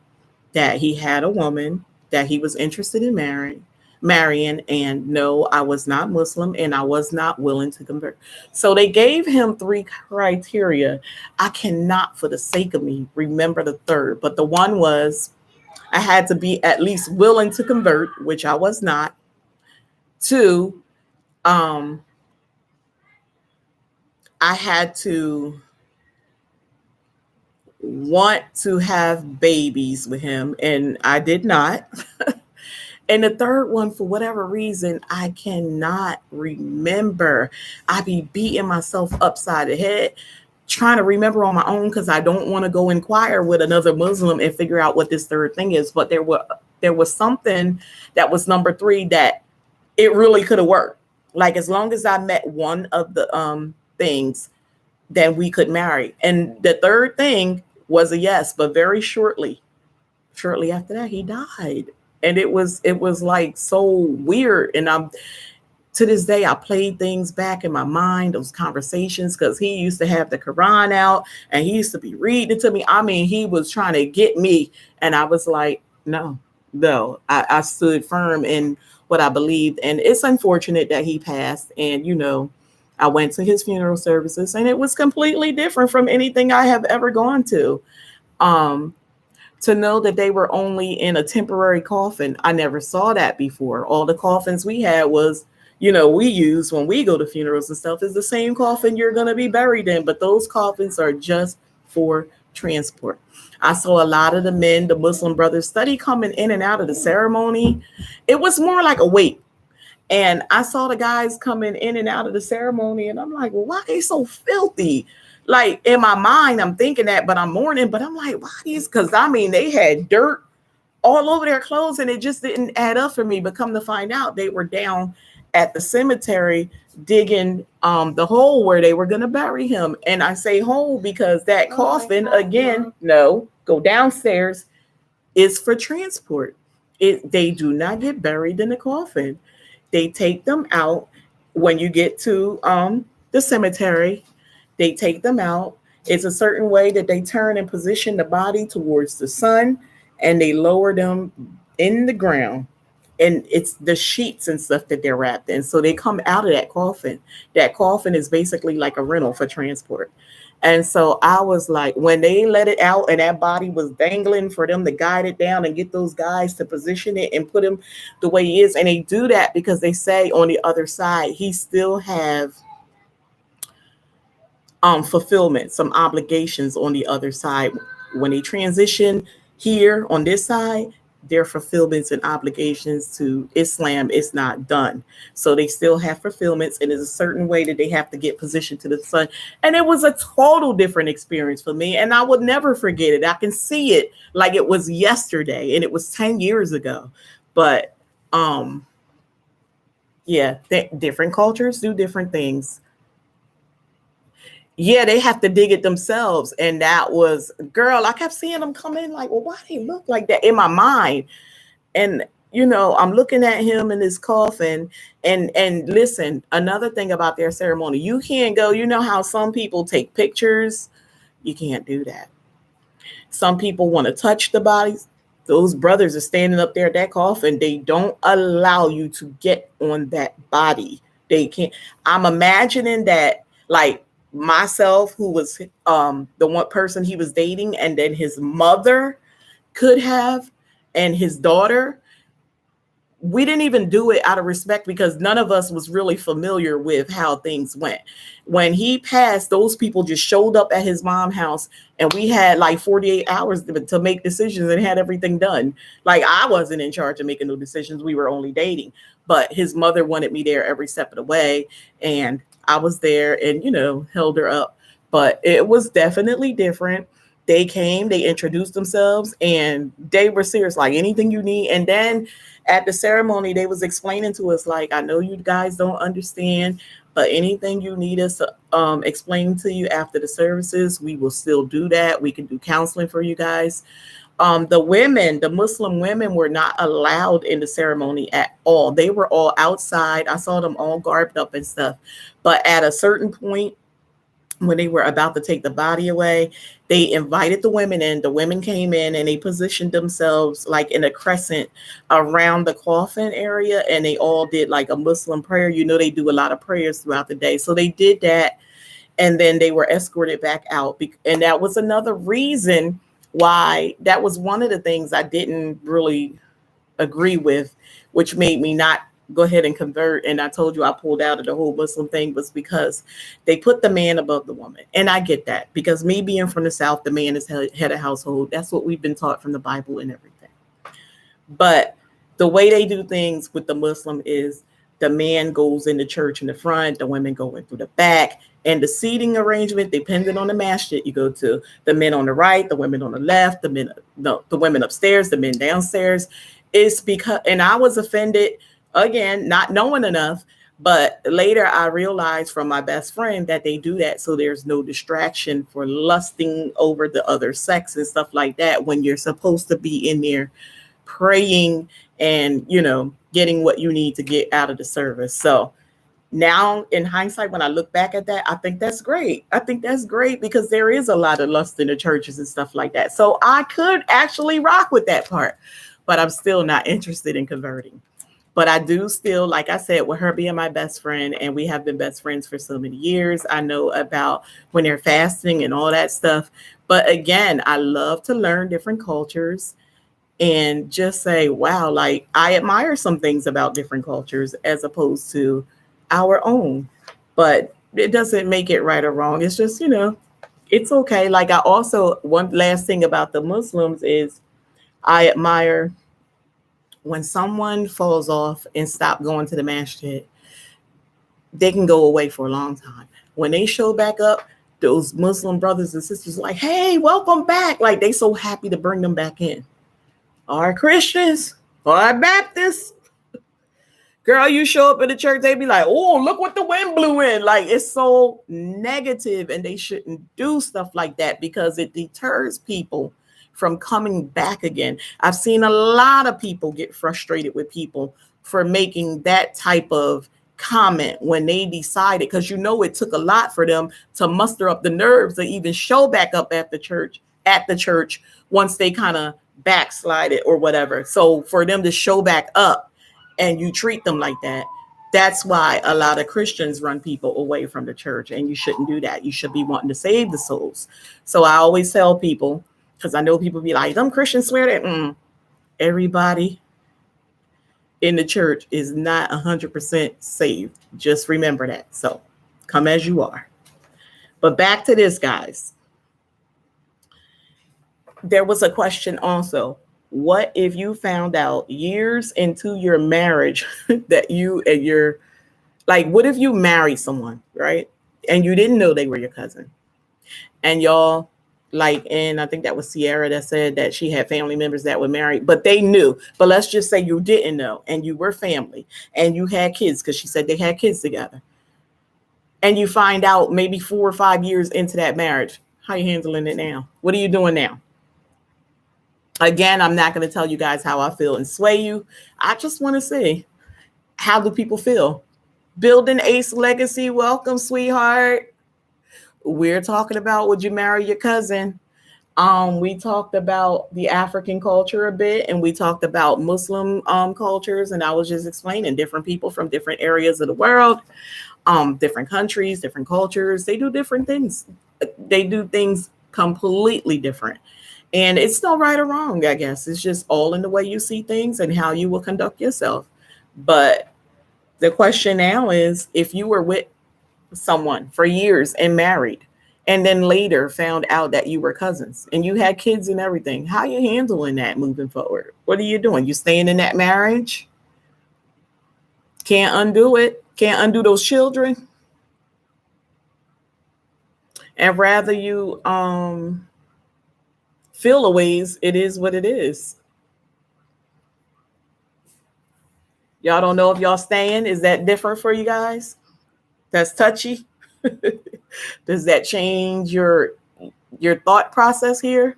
that he had a woman that he was interested in marrying, and no, I was not Muslim and I was not willing to convert. So they gave him three criteria. I cannot for the sake of me remember the third, but the one was I had to be at least willing to convert, which I was not. Two, um, I had to want to have babies with him, and I did not. And the third one, for whatever reason, I cannot remember. I be beating myself upside the head trying to remember on my own because I don't want to go inquire with another Muslim and figure out what this third thing is. But there was something that was number three that it really could have worked. Like as long as I met one of the things, then we could marry. And the third thing was a yes, but very shortly after that, he died. And it was like so weird. And I'm to this day, I played things back in my mind, those conversations, because he used to have the Quran out and he used to be reading it to me. I mean, he was trying to get me. And I was like, no, no, I stood firm in what I believed. And it's unfortunate that he passed. And, I went to his funeral services and it was completely different from anything I have ever gone to. Um, to know that they were only in a temporary coffin. I never saw that before. All the coffins we had was, we use when we go to funerals and stuff is the same coffin you're going to be buried in. But those coffins are just for transport. I saw a lot of the men, the Muslim brothers, study coming in and out of the ceremony. It was more like a wait. And I saw the guys coming in and out of the ceremony, and I'm like, well, why are they so filthy? Like in my mind, I'm thinking that, but I'm mourning. But I'm like, why these? Because I mean, they had dirt all over their clothes, and it just didn't add up for me. But come to find out, they were down at the cemetery digging the hole where they were going to bury him. And I say hole because that coffin, again, no, go downstairs, is for transport. They do not get buried in the coffin. They take them out when you get to the cemetery. They take them out. It's a certain way that they turn and position the body towards the sun, and they lower them in the ground. And it's the sheets and stuff that they're wrapped in. So they come out of that coffin. That coffin is basically like a rental for transport. And so I was like, when they let it out and that body was dangling for them to guide it down and get those guys to position it and put him the way he is. And they do that because they say on the other side, he still have fulfillment, some obligations on the other side. When they transition here on this side, their fulfillments and obligations to Islam is not done. So they still have fulfillments, and there's a certain way that they have to get positioned to the sun. And it was a total different experience for me, and I would never forget it. I can see it like it was yesterday, and it was 10 years ago. But yeah, different cultures do different things. Yeah, they have to dig it themselves. And that was, girl, I kept seeing them come in like, well, why do they look like that in my mind? And I'm looking at him in his coffin. And listen, another thing about their ceremony, you can't go, how some people take pictures. You can't do that. Some people want to touch the bodies. Those brothers are standing up there at that coffin. They don't allow you to get on that body. They can't. I'm imagining that, like, myself, who was the one person he was dating, and then his mother could have, and his daughter. We didn't even do it out of respect because none of us was really familiar with how things went. When he passed, those people just showed up at his mom's house, and we had like 48 hours to make decisions and had everything done. Like, I wasn't in charge of making no decisions. We were only dating, but his mother wanted me there every step of the way. And I was there and, held her up. But it was definitely different. They came, they introduced themselves, and they were serious, like, anything you need. And then at the ceremony, they was explaining to us, like, I know you guys don't understand, but anything you need us to explain to you after the services, we will still do that. We can do counseling for you guys. The Muslim women were not allowed in the ceremony at all. They were all outside. I saw them all garbed up and stuff. But at a certain point, when they were about to take the body away, they invited the women in. The women came in and they positioned themselves like in a crescent around the coffin area, and they all did like a Muslim prayer. They do a lot of prayers throughout the day. So they did that, and then they were escorted back out. And that was another reason why, that was one of the things I didn't really agree with, which made me not go ahead and convert. And I told you I pulled out of the whole Muslim thing, was because they put the man above the woman. And I get that, because me being from the South, the man is head of household. That's what we've been taught from the Bible and everything. But the way they do things with the Muslim is the man goes in the church in the front, the women go in through the back, and the seating arrangement, depending on the masjid you go to, the men on the right, the women on the left, the women upstairs, the men downstairs. It's because, and I was offended, again, not knowing enough, but later I realized from my best friend that they do that so there's no distraction for lusting over the other sex and stuff like that, when you're supposed to be in there praying and, getting what you need to get out of the service. So now in hindsight, when I look back at that, I think that's great. I think that's great, because there is a lot of lust in the churches and stuff like that. So I could actually rock with that part, but I'm still not interested in converting. But I do still, like I said, with her being my best friend, and we have been best friends for so many years, I know about when they're fasting and all that stuff. But again, I love to learn different cultures and just say, wow, like, I admire some things about different cultures as opposed to our own. But it doesn't make it right or wrong. It's just, it's okay. Like, I also, one last thing about the Muslims is, I admire when someone falls off and stop going to the masjid. They can go away for a long time. When they show back up, those Muslim brothers and sisters like, hey, welcome back. Like, they so happy to bring them back in. Our Christians, our Baptists, girl, you show up in the church, they be like, oh, look what the wind blew in. Like, it's so negative, and they shouldn't do stuff like that because it deters people from coming back again. I've seen a lot of people get frustrated with people for making that type of comment when they decided, because it took a lot for them to muster up the nerves to even show back up at the church once they kind of backslided or whatever. So for them to show back up and you treat them like that, that's why a lot of Christians run people away from the church, and you shouldn't do that. You should be wanting to save the souls. So I always tell people, because I know people be like, them Christians swear that everybody in the church is not 100% saved. Just remember that. So come as you are. But back to this, guys. There was a question also. What if you found out years into your marriage that you and your, like, what if you married someone, right? And you didn't know they were your cousin. And y'all, like, and I think that was Sierra that said that she had family members that were married, but they knew. But let's just say you didn't know, and you were family, and you had kids, because she said they had kids together. And you find out maybe 4 or 5 years into that marriage. How are you handling it now? What are you doing now? Again, I'm not going to tell you guys how I feel and sway you. I just want to see, how do people feel? Building Ace Legacy, welcome, sweetheart. We're talking about, would you marry your cousin? We talked about the African culture a bit, and we talked about Muslim cultures, and I was just explaining different people from different areas of the world, different countries, different cultures. They do different things. They do things completely different. And it's no right or wrong, I guess. It's just all in the way you see things and how you will conduct yourself. But the question now is, if you were with someone for years and married, and then later found out that you were cousins and you had kids and everything, how are you handling that moving forward? What are you doing? You staying in that marriage? Can't undo it. Can't undo those children. And rather you feel a ways, it is what it is. Y'all don't know if y'all staying. Is that different for you guys? That's touchy. Does that change your thought process here?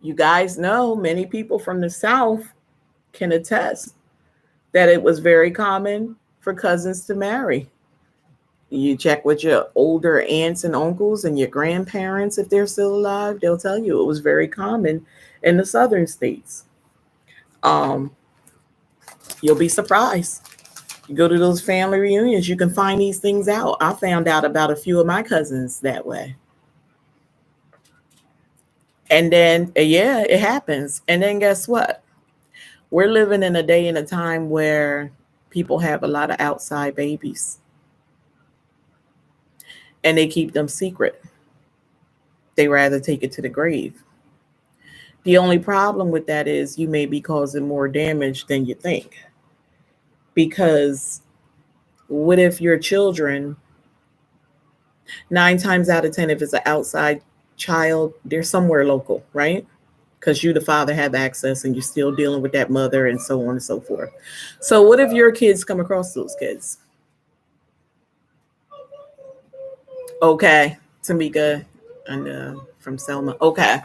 You guys know, many people from the South can attest that it was very common for cousins to marry. You check with your older aunts and uncles and your grandparents, if they're still alive, they'll tell you it was very common in the southern states. Um, you'll be surprised. You go to those family reunions, you can find these things out. I found out about a few of my cousins that way. And then, yeah, it happens. And then guess what? We're living in a day and a time where people have a lot of outside babies and they keep them secret. They rather take it to the grave. The only problem with that is you may be causing more damage than you think. Because what if your children, 9 times out of 10, if it's an outside child, they're somewhere local, right? Because you, the father, have access and you're still dealing with that mother and so on and so forth. So what if your kids come across those kids? Okay, Tamika and from Selma. Okay.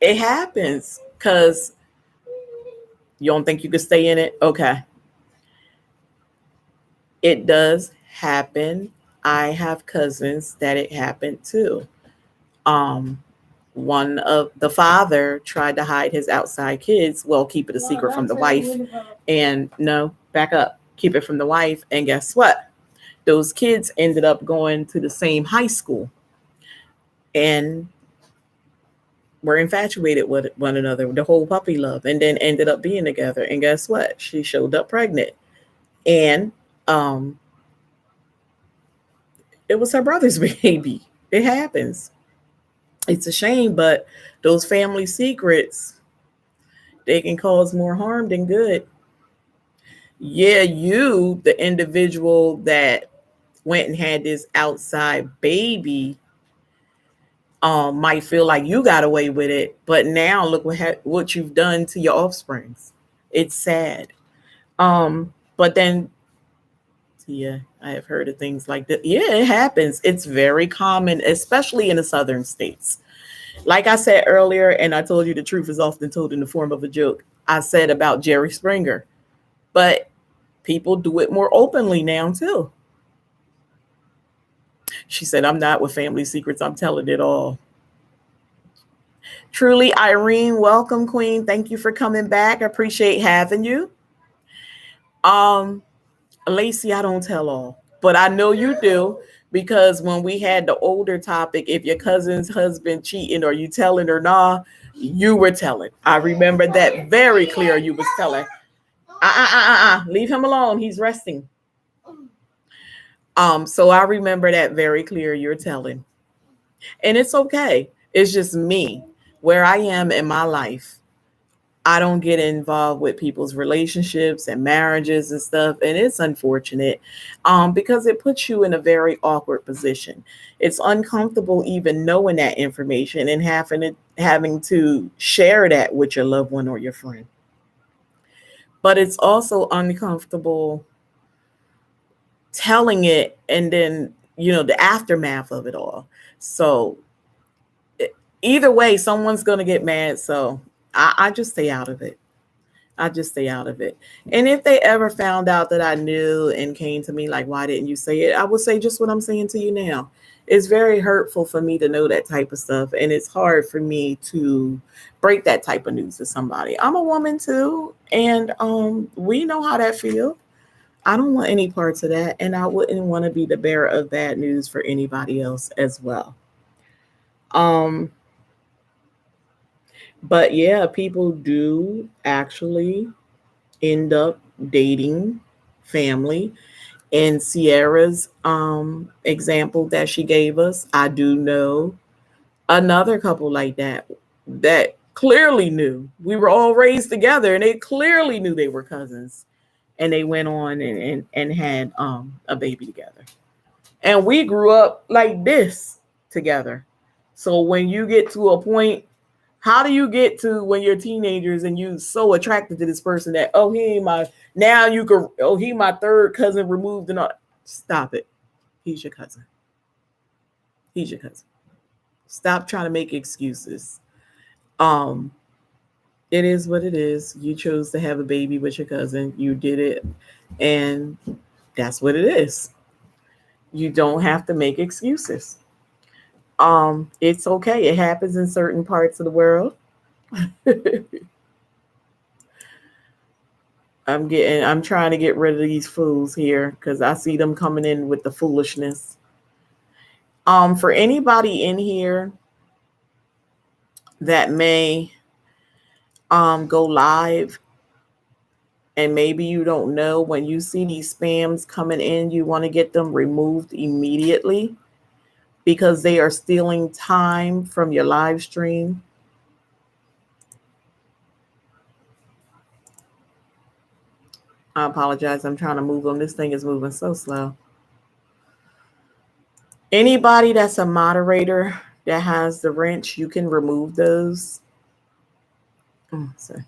It happens because you don't think you could stay in it. Okay. It does happen. I have cousins that it happened to. Um, One of the father tried to hide his outside kids. Well, keep it a secret from the wife. And no, back up, keep it from the wife. And guess what? Those kids ended up going to the same high school and were infatuated with one another, the whole puppy love, and then ended up being together. And guess what? She showed up pregnant. And it was her brother's baby. It happens. It's a shame, but those family secrets, they can cause more harm than good. Yeah, you, the individual that went and had this outside baby, might feel like you got away with it, but now look what you've done to your offsprings. It's sad. But then, yeah, I have heard of things like that. Yeah, it happens. It's very common, especially in the southern states. Like I said earlier, and I told you the truth is often told in the form of a joke. I said about Jerry Springer, but people do it more openly now too. She said, I'm not with family secrets. I'm telling it all. Truly, Irene, welcome, Queen. Thank you for coming back. I appreciate having you. Lacey, I don't tell all, but I know you do, because when we had the older topic, if your cousin's husband cheating, or you telling or not, you were telling. I remember that very clear. You was telling. Leave him alone. He's resting. So I remember that very clear. You're telling. And it's okay. It's just me, where I am in my life. I don't get involved with people's relationships and marriages and stuff. And it's unfortunate because it puts you in a very awkward position. It's uncomfortable even knowing that information and having to share that with your loved one or your friend. But it's also uncomfortable telling it and then, the aftermath of it all. So either way, someone's going to get mad. So I just stay out of it. I just stay out of it. And if they ever found out that I knew and came to me like, why didn't you say it? I would say just what I'm saying to you now. It's very hurtful for me to know that type of stuff. And it's hard for me to break that type of news to somebody. I'm a woman too. And we know how that feels. I don't want any parts of that. And I wouldn't want to be the bearer of bad news for anybody else as well. Um, but yeah, people do actually end up dating family. In Sierra's example that she gave us, I do know another couple like that clearly knew. We were all raised together and they clearly knew they were cousins. And they went on and had a baby together. And we grew up like this together. So when you get to a point, how do you get to when you're teenagers and you so attracted to this person that, oh, he ain't my, now you could, oh, he my third cousin removed and all. Stop it. He's your cousin. He's your cousin. Stop trying to make excuses. Um, it is what it is. You chose to have a baby with your cousin. You did it. And that's what it is. You don't have to make excuses. It's okay. It happens in certain parts of the world. I'm trying to get rid of these fools here because I see them coming in with the foolishness. For anybody in here that may go live and maybe you don't know, when you see these spams coming in, you want to get them removed immediately because they are stealing time from your live stream. I apologize. I'm trying to move them. This thing is moving so slow. Anybody that's a moderator that has the wrench, you can remove those. Sorry.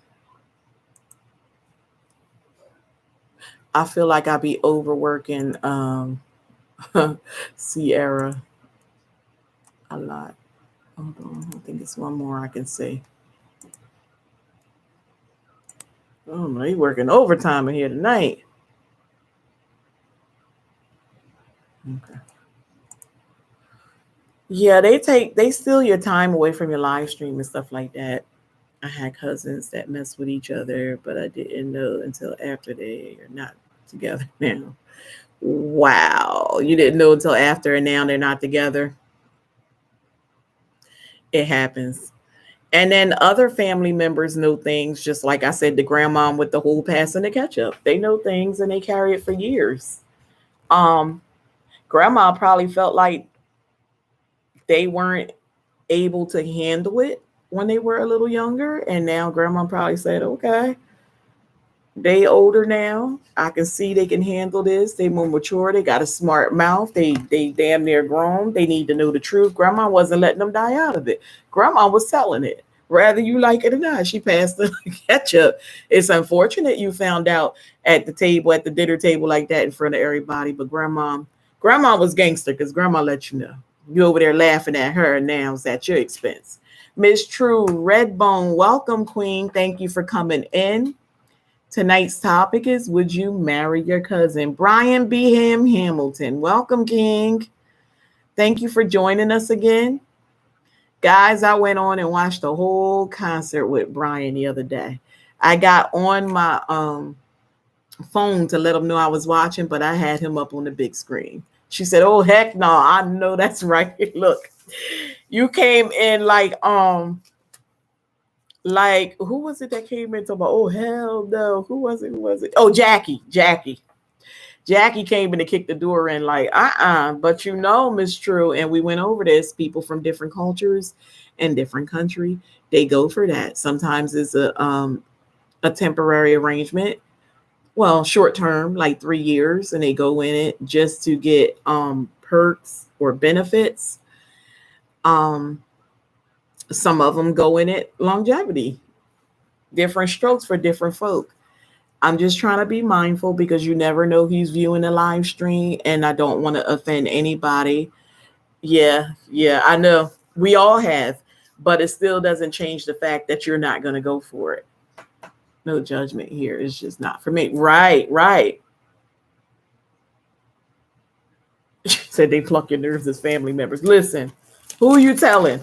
I feel like I be overworking Sierra a lot. Hold on. I think it's one more I can say. Oh no, he's working overtime in here tonight. Okay. Yeah, they steal your time away from your live stream and stuff like that. I had cousins that mess with each other, but I didn't know until after they are not together now. Wow. You didn't know until after and now they're not together. It happens. And then other family members know things, just like I said, the grandma with the whole passing the ketchup. They know things and they carry it for years. Grandma probably felt like they weren't able to handle it when they were a little younger. And now grandma probably said, okay, they older now. I can see they can handle this. They more mature. They got a smart mouth. They damn near grown. They need to know the truth. Grandma wasn't letting them die out of it. Grandma was telling it. Whether you like it or not, she passed the ketchup. It's unfortunate you found out at the table, at the dinner table like that in front of everybody. But grandma was gangster because grandma let you know. You over there laughing at her and now it's at your expense. Miss True Redbone, welcome, Queen. Thank you for coming in. Tonight's topic is, would you marry your cousin? Brian B. Hamilton. Welcome, King. Thank you for joining us again. Guys, I went on and watched the whole concert with Brian the other day. I got on my phone to let him know I was watching, but I had him up on the big screen. She said, oh, heck no. I know that's right. Look, you came in like who was it that came in talking about, oh, hell no. Who was it? Oh, Jackie came in to kick the door in like, but you know, Miss True, and we went over this, people from different cultures and different country, they go for that. Sometimes it's a temporary arrangement. Well, short term, like 3 years, and they go in it just to get perks or benefits. Some of them go in it longevity. Different strokes for different folk. I'm just trying to be mindful because you never know who's viewing the live stream, and I don't want to offend anybody. Yeah, I know. We all have, but it still doesn't change the fact that you're not going to go for it. No judgment here. It's just not for me. Right. Said they pluck your nerves as family members. Listen, who are you telling?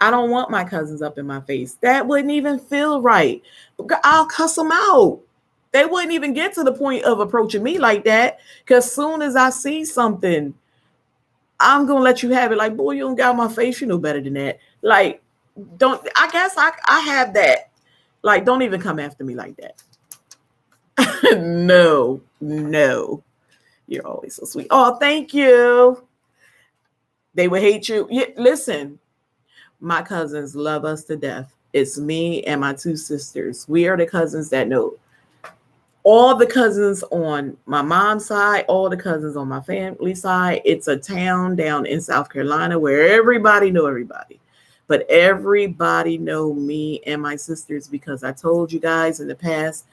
I don't want my cousins up in my face. That wouldn't even feel right. I'll cuss them out. They wouldn't even get to the point of approaching me like that. Because soon as I see something, I'm gonna let you have it. Like, boy, you don't got my face. You know better than that. Like, don't. I guess I have that. Like, don't even come after me like that. No. You're always so sweet. Oh, thank you. They would hate you. Yeah, listen, my cousins love us to death. It's me and my two sisters. We are the cousins that know. All the cousins on my mom's side, all the cousins on my family side. It's a town down in South Carolina where everybody know everybody. But everybody know me and my sisters because I told you guys in the past,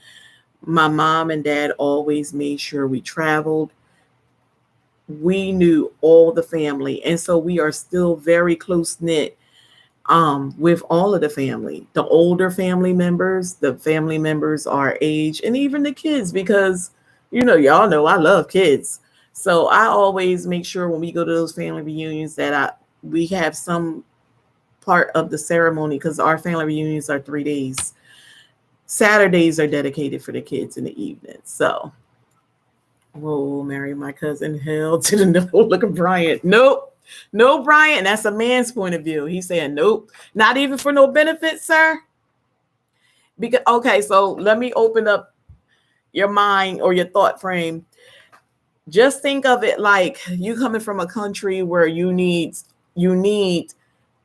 my mom and dad always made sure we traveled. We knew all the family. And so we are still very close knit with all of the family, the older family members, the family members our age, and even the kids, because y'all know I love kids. So I always make sure when we go to those family reunions that we have some part of the ceremony, because our family reunions are 3 days. Saturdays are dedicated for the kids in the evening. So whoa, marry my cousin, hell to the no. Look at Brian. Nope. No, Brian. That's a man's point of view. He's saying, nope, not even for no benefit, sir. Because okay, so let me open up your mind or your thought frame. Just think of it like you coming from a country where you need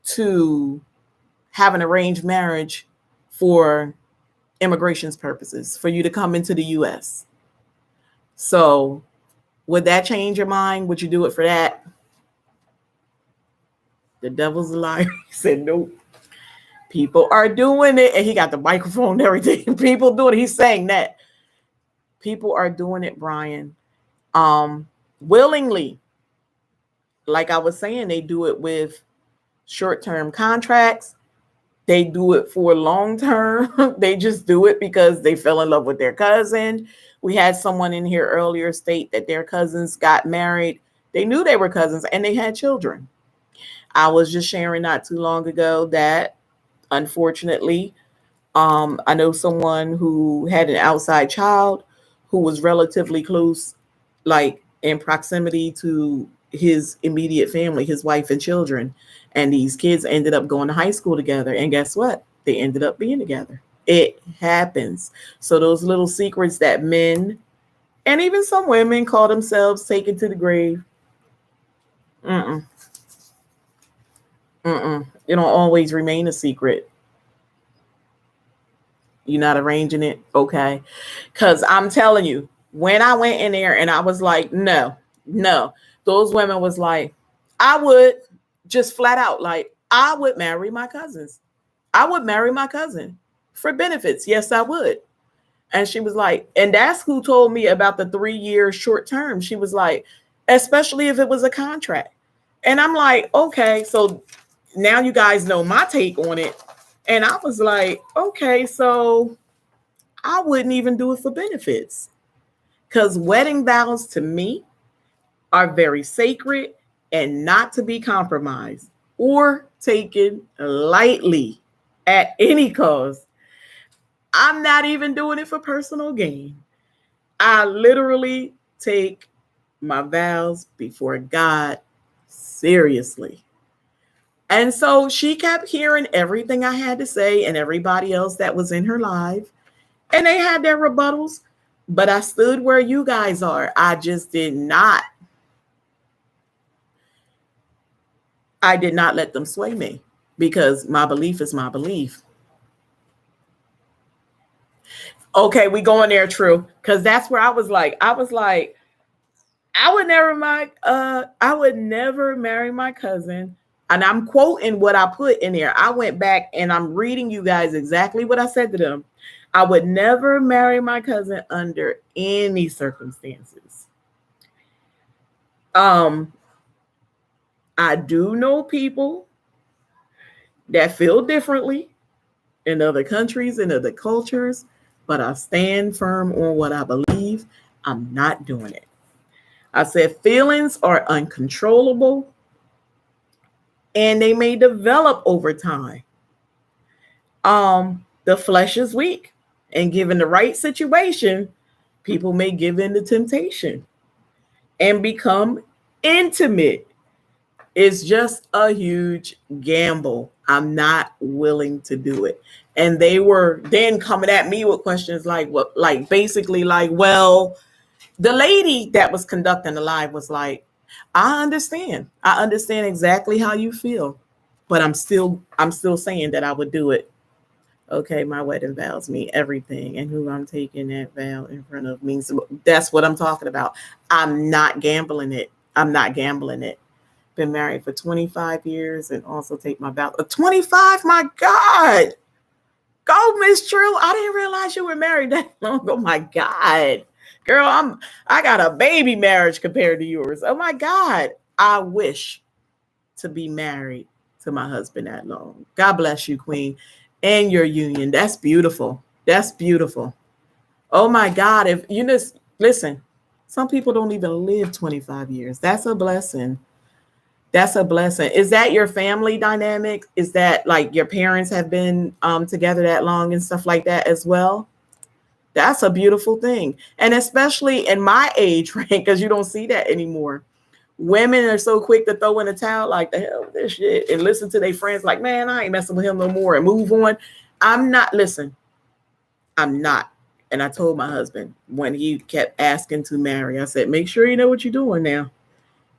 to have an arranged marriage for immigration's purposes, for you to come into the US. So would that change your mind? Would you do it for that? The devil's a liar. He said, nope. People are doing it. And he got the microphone and everything. People doing it. He's saying that. People are doing it, Brian. Willingly. Like I was saying, they do it with short-term contracts. They do it for long-term. They just do it because they fell in love with their cousin. We had someone in here earlier state that their cousins got married. They knew they were cousins and they had children. I was just sharing not too long ago that, unfortunately, I know someone who had an outside child who was relatively close, like in proximity to his immediate family, his wife and children. And these kids ended up going to high school together. And guess what? They ended up being together. It happens. So those little secrets that men and even some women call themselves taken to the grave. It don't always remain a secret. You're not arranging it, okay? Because I'm telling you, when I went in there and I was like, no, those women was like, I would just flat out, like, I would marry my cousins. I would marry my cousin for benefits. Yes, I would. And she was like, and that's who told me about the 3-year short term. She was like, especially if it was a contract. And I'm like, okay, so now you guys know my take on it. And I was like, okay, so I wouldn't even do it for benefits. Because wedding vows to me are very sacred and not to be compromised or taken lightly at any cost. I'm not even doing it for personal gain. I literally take my vows before God seriously. And so she kept hearing everything I had to say and everybody else that was in her live. And they had their rebuttals. But I stood where you guys are. I just did not. I did not let them sway me because my belief is my belief. Okay, we going there, true. Because that's where I was like, I would never marry my cousin. And I'm quoting what I put in there. I went back and I'm reading you guys exactly what I said to them. I would never marry my cousin under any circumstances. I do know people that feel differently in other countries, in other cultures, but I stand firm on what I believe. I'm not doing it. I said feelings are uncontrollable and they may develop over time. The flesh is weak, and given the right situation, people may give in to temptation and become intimate. It's just a huge gamble. I'm not willing to do it. And they were then coming at me with questions like, what, like basically like, well, the lady that was conducting the live was like, I understand. I understand exactly how you feel, but I'm still saying that I would do it. Okay, my wedding vows mean everything, and who I'm taking that vow in front of means that's what I'm talking about. I'm not gambling it. I'm not gambling it. Been married for 25 years and also take my vow. 25, my God. Go, Miss True. I didn't realize you were married that long. Oh my God. Girl, I got a baby marriage compared to yours. Oh my God. I wish to be married to my husband that long. God bless you, Queen, and your union. That's beautiful. That's beautiful. Oh my God. If you just listen, some people don't even live 25 years. That's a blessing. That's a blessing. Is that your family dynamic? Is that like your parents have been together that long and stuff like that as well? That's a beautiful thing. And especially in my age rank, because you don't see that anymore. Women are so quick to throw in a towel like the hell with this shit and listen to their friends like, man, I ain't messing with him no more and move on. I'm not, listen, I'm not. And I told my husband when he kept asking to marry, I said, make sure you know what you're doing now,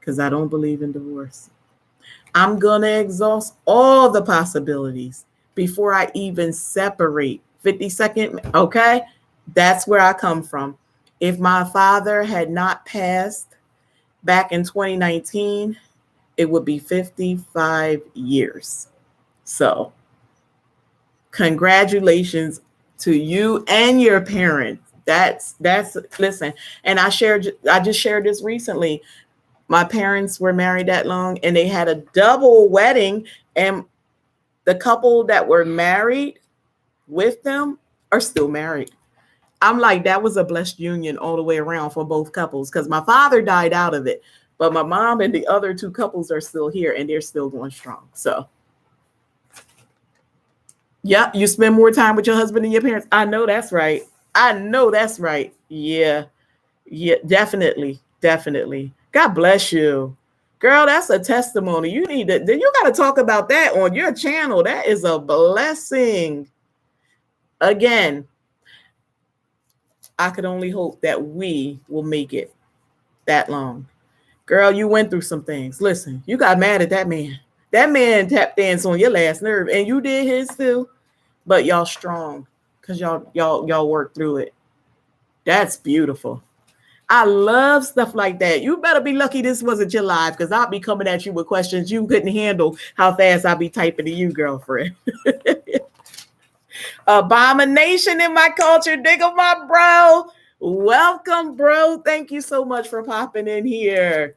because I don't believe in divorce. I'm going to exhaust all the possibilities before I even separate. 52nd, okay? That's where I come from. If my father had not passed back in 2019, it would be 55 years. So, congratulations to you and your parents. That's listen, and I just shared this recently. My parents were married that long and they had a double wedding, and the couple that were married with them are still married. I'm like, that was a blessed union all the way around for both couples, because my father died out of it, but my mom and the other two couples are still here and they're still going strong. So, yeah, you spend more time with your husband and your parents. I know that's right. I know that's right. Yeah. Yeah, definitely. Definitely. God bless you. Girl, that's a testimony. You got to talk about that on your channel. That is a blessing. Again, I could only hope that we will make it that long. Girl, you went through some things. Listen, you got mad at that man. That man tapped dance on your last nerve, and you did his too. But y'all strong because y'all worked through it. That's beautiful. I love stuff like that. You better be lucky this wasn't your live, because I'll be coming at you with questions you couldn't handle how fast I'll be typing to you, girlfriend. Abomination in my culture. Diggle my bro. Welcome, bro. Thank you so much for popping in here.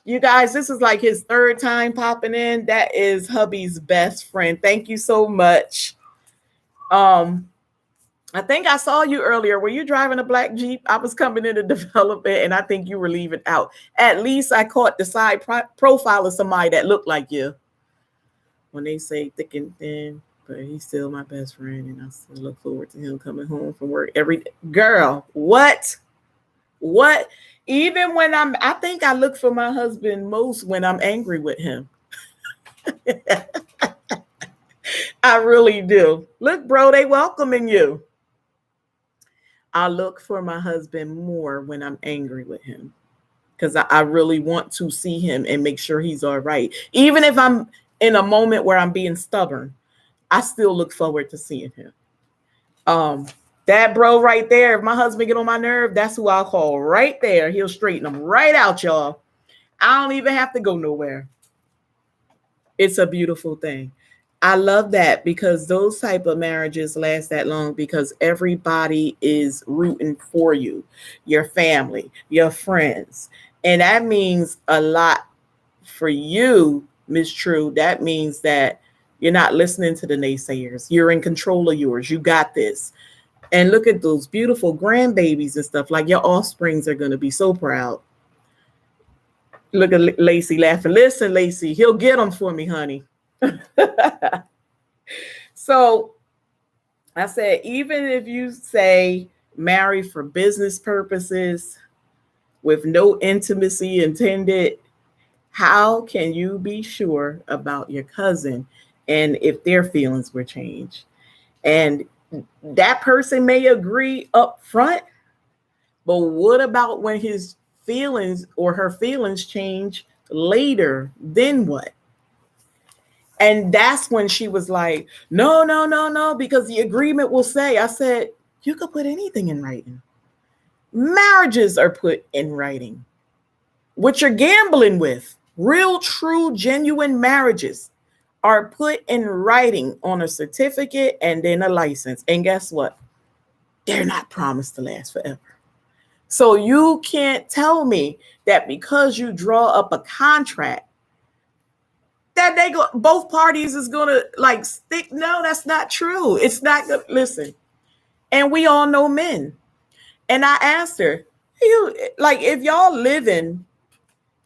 You guys, this is like his third time popping in. That is hubby's best friend. Thank you so much. I think I saw you earlier. Were you driving a black Jeep? I was coming in to develop it, and I think you were leaving out. At least I caught the side profile of somebody that looked like you. When they say thick and thin, but he's still my best friend, and I still look forward to him coming home from work every day. Girl, what? What? Even when I think I look for my husband most when I'm angry with him. I really do. Look, bro, they welcoming you. I look for my husband more when I'm angry with him, because I really want to see him and make sure he's all right. Even if I'm in a moment where I'm being stubborn, I still look forward to seeing him. That bro right there, if my husband get on my nerve, that's who I'll call right there. He'll straighten them right out, y'all. I don't even have to go nowhere. It's a beautiful thing. I love that because those type of marriages last that long because everybody is rooting for you, your family, your friends. And that means a lot for you, Miss True. That means that you're not listening to the naysayers. You're in control of yours. You got this. And look at those beautiful grandbabies and stuff. Like your offsprings are going to be so proud. Look at Lacey laughing. Listen, Lacey, he'll get them for me, honey. So I said, even if you say marry for business purposes with no intimacy intended, how can you be sure about your cousin and if their feelings were changed? And that person may agree up front, but what about when his feelings or her feelings change later? Then what? And that's when she was like, no, no, no, no, because the agreement will say, I said, you could put anything in writing. Marriages are put in writing. What you're gambling with, real, true, genuine marriages are put in writing on a certificate and then a license. And guess what? They're not promised to last forever. So you can't tell me that because you draw up a contract that they go both parties is gonna like stick. No, that's not true. It's not good. Listen, and we all know men. And I asked her, you like if y'all living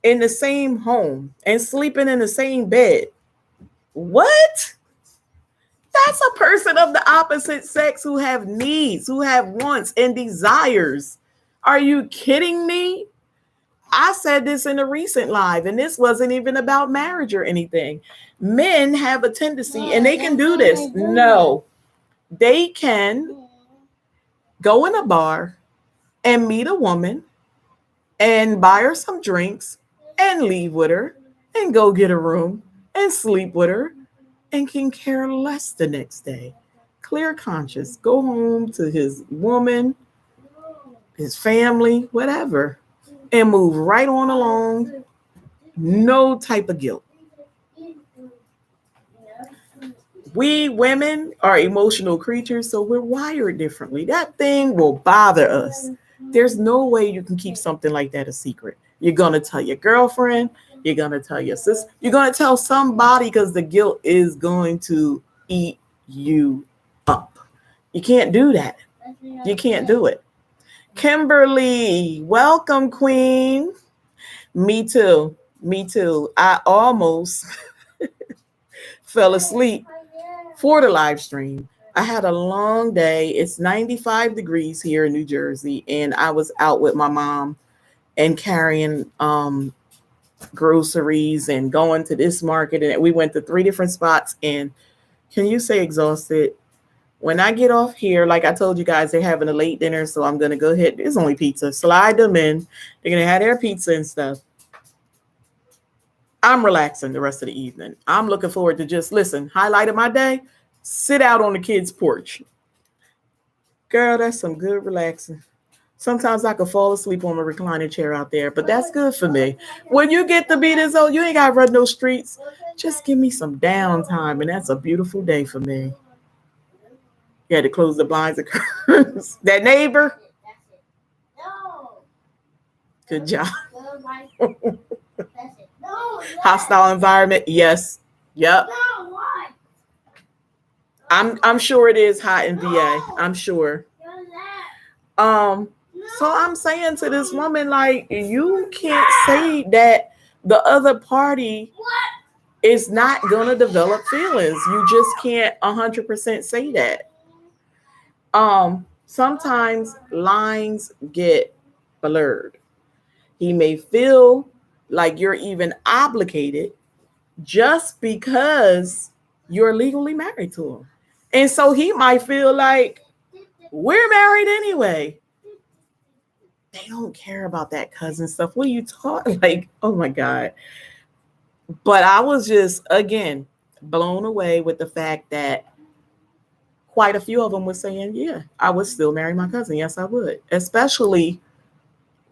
in the same home and sleeping in the same bed, what? That's a person of the opposite sex who have needs, who have wants and desires. Are you kidding me? I said this in a recent live, and this wasn't even about marriage or anything. Men have a tendency, and they can do this. No, they can go in a bar and meet a woman and buy her some drinks and leave with her and go get a room and sleep with her and can care less the next day. Clear conscious, go home to his woman, his family, whatever, and move right on along. No type of guilt. We women are emotional creatures, so we're wired differently. That thing will bother us. There's no way you can keep something like that a secret. You're going to tell your girlfriend, you're going to tell your sister, you're going to tell somebody because the guilt is going to eat you up. You can't do that. You can't do it. Kimberly, welcome, Queen. Me too. Me too. I almost fell asleep for the live stream. I had a long day. It's 95 degrees here in New Jersey, and I was out with my mom and carrying groceries and going to this market. And we went to 3 different spots. And can you say exhausted? When I get off here, like I told you guys, they're having a late dinner, so I'm going to go ahead. It's only pizza. Slide them in. They're going to have their pizza and stuff. I'm relaxing the rest of the evening. I'm looking forward to just, listen, highlight of my day, sit out on the kids' porch. Girl, that's some good relaxing. Sometimes I could fall asleep on a recliner chair out there, but that's good for me. When you get to be this old, you ain't got to run no streets. Just give me some downtime, and that's a beautiful day for me. You had to close the blinds and curtains. That neighbor? Good job. Hostile environment? Yes. Yep. I'm sure it is hot in VA. I'm sure. So I'm saying to this woman, like, you can't say that the other party is not gonna develop feelings. You just can't 100% say that. Sometimes lines get blurred. He may feel like you're even obligated just because you're legally married to him. And so he might feel like we're married anyway. They don't care about that cousin stuff. What are you talking? Like, oh my God. But I was just, again, blown away with the fact that quite a few of them were saying, yeah, I would still marry my cousin. Yes, I would, especially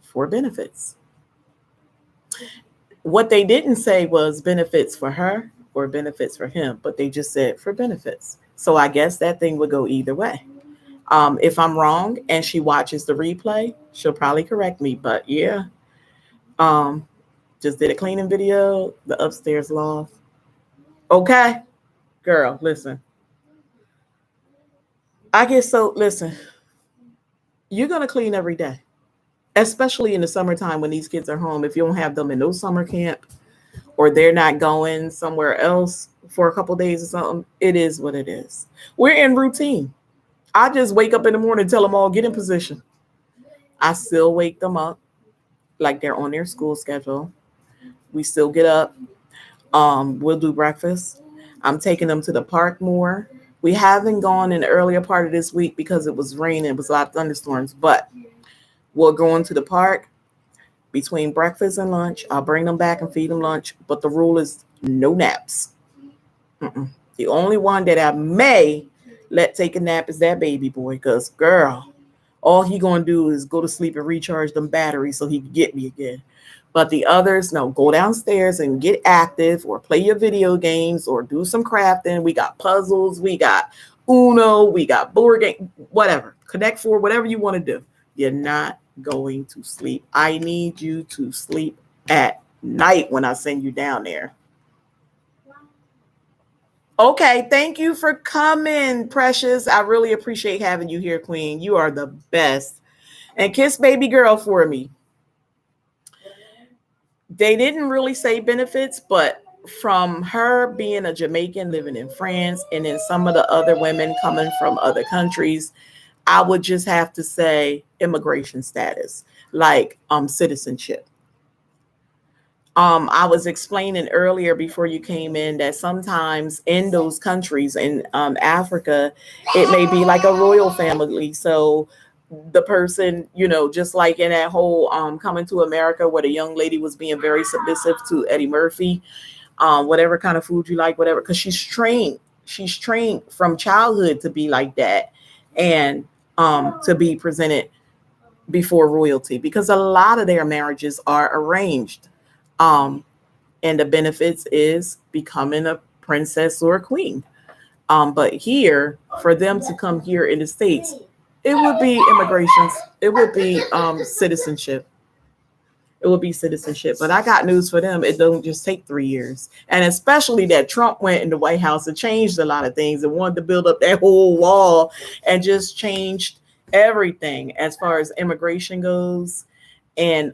for benefits. What they didn't say was benefits for her or benefits for him, but they just said for benefits. So I guess that thing would go either way. If I'm wrong and she watches the replay, she'll probably correct me. But yeah, um, just did a cleaning video, the upstairs loft. Okay, girl, listen. I get so listen. You're gonna clean every day, especially in the summertime when these kids are home. If you don't have them in no summer camp or they're not going somewhere else for a couple days or something, it is what it is. We're in routine. I just wake up in the morning, tell them all get in position. I still wake them up like they're on their school schedule. We still get up. We'll do breakfast. I'm taking them to the park more. We haven't gone in the earlier part of this week because it was raining. It was a lot of thunderstorms, but we'll go into the park between breakfast and lunch. I'll bring them back and feed them lunch, but the rule is no naps. Mm-mm. The only one that I may let take a nap is that baby boy, because girl, all he gonna do is go to sleep and recharge them batteries so he can get me again. But the others, no, go downstairs and get active or play your video games or do some crafting. We got puzzles, we got Uno, we got board game, whatever. Connect Four, whatever you want to do. You're not going to sleep. I need you to sleep at night when I send you down there. Okay, thank you for coming, Precious. I really appreciate having you here, Queen. You are the best. And kiss baby girl for me. They didn't really say benefits, but from her being a Jamaican living in France and then some of the other women coming from other countries, I would just have to say immigration status, like citizenship. I was explaining earlier before you came in that sometimes in those countries in Africa, it may be like a royal family. So the person, just like in that whole Coming to America, where the young lady was being very submissive to Eddie Murphy, whatever kind of food you like, whatever, because she's trained from childhood to be like that and to be presented before royalty, because a lot of their marriages are arranged. Um, and the benefits is becoming a princess or a queen. But here, for them to come here in the States, it would be immigrations. It would be citizenship. It would be citizenship. But I got news for them. It don't just take 3 years. And especially that Trump went in the White House and changed a lot of things and wanted to build up that whole wall and just changed everything as far as immigration goes. And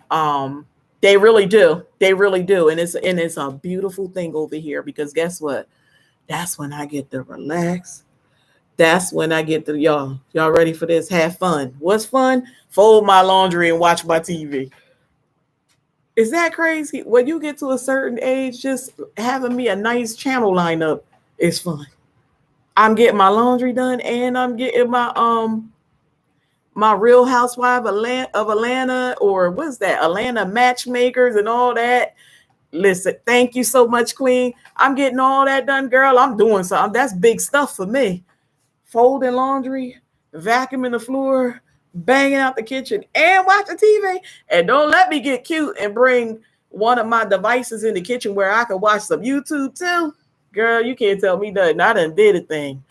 they really do. They really do. And it's a beautiful thing over here, because guess what? That's when I get to relax. That's when I get to y'all ready for this? Have fun. What's fun? Fold my laundry and watch my TV. Is that crazy? When you get to a certain age, just having me a nice channel lineup is fun. I'm getting my laundry done and I'm getting my Real Housewife of Atlanta, or what's that? Atlanta Matchmakers and all that. Listen, thank you so much, Queen. I'm getting all that done, girl. I'm doing something. That's big stuff for me. Folding laundry, vacuuming the floor, banging out the kitchen, and watching TV. And don't let me get cute and bring one of my devices in the kitchen where I can watch some YouTube too. Girl, you can't tell me nothing. I done did a thing.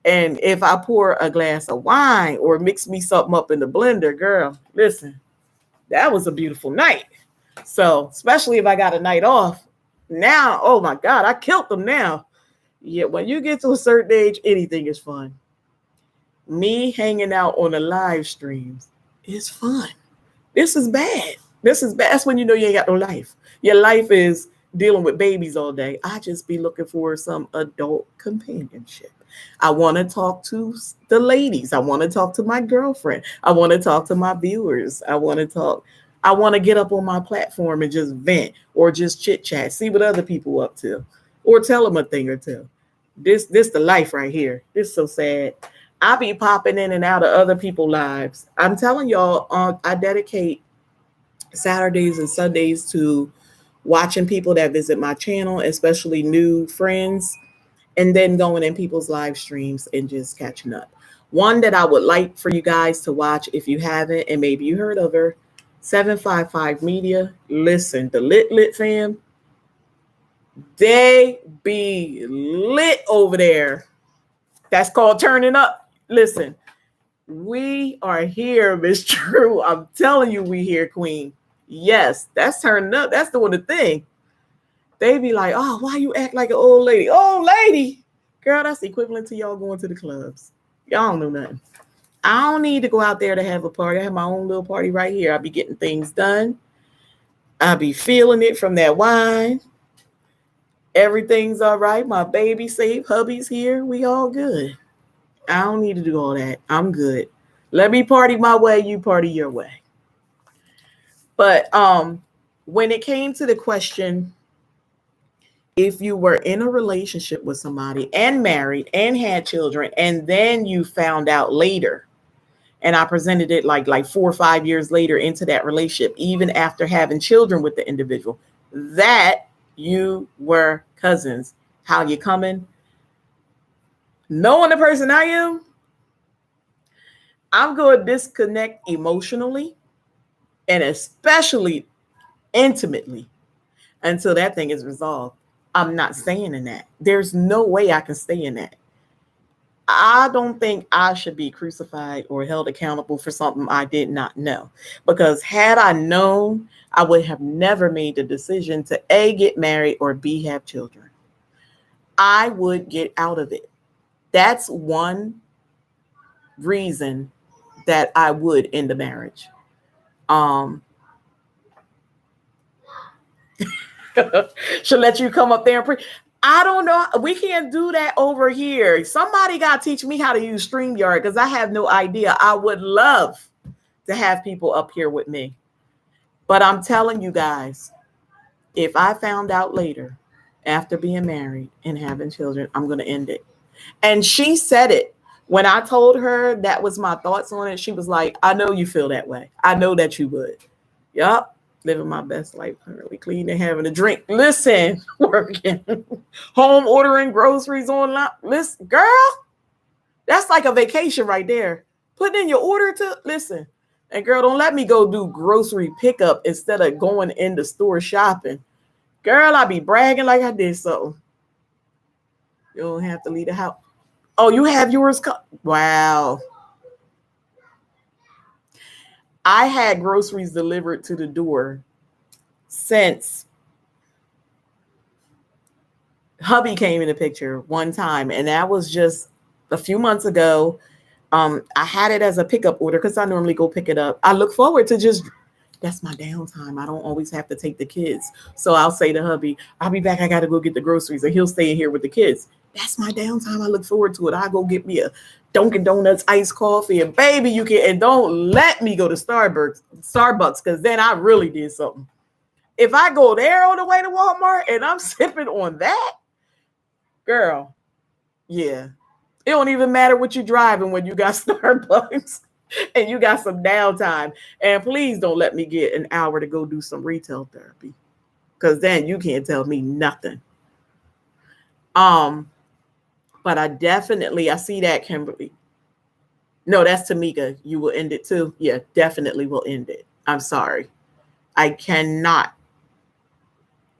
And if I pour a glass of wine or mix me something up in the blender, girl, listen, that was a beautiful night. So, especially if I got a night off. Now, oh my God, I killed them now. Yeah, when you get to a certain age, anything is fun. Me hanging out on the live streams is fun. This is bad. This is bad. That's when you know you ain't got no life. Your life is dealing with babies all day. I just be looking for some adult companionship. I want to talk to the ladies. I want to talk to my girlfriend. I want to talk to my viewers. I want to get up on my platform and just vent or just chit chat, see what other people up to, or tell them a thing or two. This the life right here. This is so sad. I be popping in and out of other people's lives. I'm telling y'all, I dedicate Saturdays and Sundays to watching people that visit my channel, especially new friends, and then going in people's live streams and just catching up. One that I would like for you guys to watch if you haven't, and maybe you heard of her, 755 Media. Listen, the Lit fam, They be lit over there. That's called turning up. Listen, we are here, Miss True. I'm telling you, we here, Queen. Yes, that's turning up. That's doing the thing. They be like, oh, why you act like an old lady? Old lady. Girl, that's equivalent to y'all going to the clubs. Y'all don't know nothing. I don't need to go out there to have a party. I have my own little party right here. I'll be getting things done. I'll be feeling it from that wine. Everything's all right. My baby safe. Hubby's here. We all good. I don't need to do all that. I'm good. Let me party my way. You party your way. But when it came to the question, if you were in a relationship with somebody and married and had children, and then you found out later, and I presented it like 4 or 5 years later into that relationship, even after having children with the individual, that you were cousins. How you coming? Knowing the person I am, I'm going to disconnect emotionally and especially intimately until that thing is resolved. I'm not staying in that. There's no way I can stay in that. I don't think I should be crucified or held accountable for something I did not know. Because had I known, I would have never made the decision to A, get married, or B, have children. I would get out of it. That's one reason that I would end the marriage. Should let you come up there and preach. I don't know. We can't do that over here. Somebody got to teach me how to use StreamYard because I have no idea. I would love to have people up here with me. But I'm telling you guys, if I found out later after being married and having children, I'm going to end it. And she said it. When I told her that was my thoughts on it, she was like, I know you feel that way. I know that you would. Yup. Living my best life, currently cleaning, having a drink. Listen, working, home ordering groceries online. Listen, girl, that's like a vacation right there. Putting in your order to listen. And girl, don't let me go do grocery pickup instead of going in the store shopping. Girl, I be bragging like I did something. You don't have to leave the house. Oh, you have yours? Wow. I had groceries delivered to the door since hubby came in the picture one time, and that was just a few months ago. I had it as a pickup order because I normally go pick it up. I look forward to that's my downtime. I don't always have to take the kids. So I'll say to hubby, I'll be back. I got to go get the groceries, and he'll stay in here with the kids. That's my downtime. I look forward to it. I go get me a Dunkin' Donuts iced coffee, and baby, you can, and don't let me go to Starbucks because then I really did something. If I go there on the way to Walmart and I'm sipping on that, girl, yeah, it don't even matter what you're driving when you got Starbucks and you got some downtime. And please don't let me get an hour to go do some retail therapy because then you can't tell me nothing. But I see that, Kimberly. No, that's Tamika. You will end it too. Yeah, definitely will end it. I'm sorry. I cannot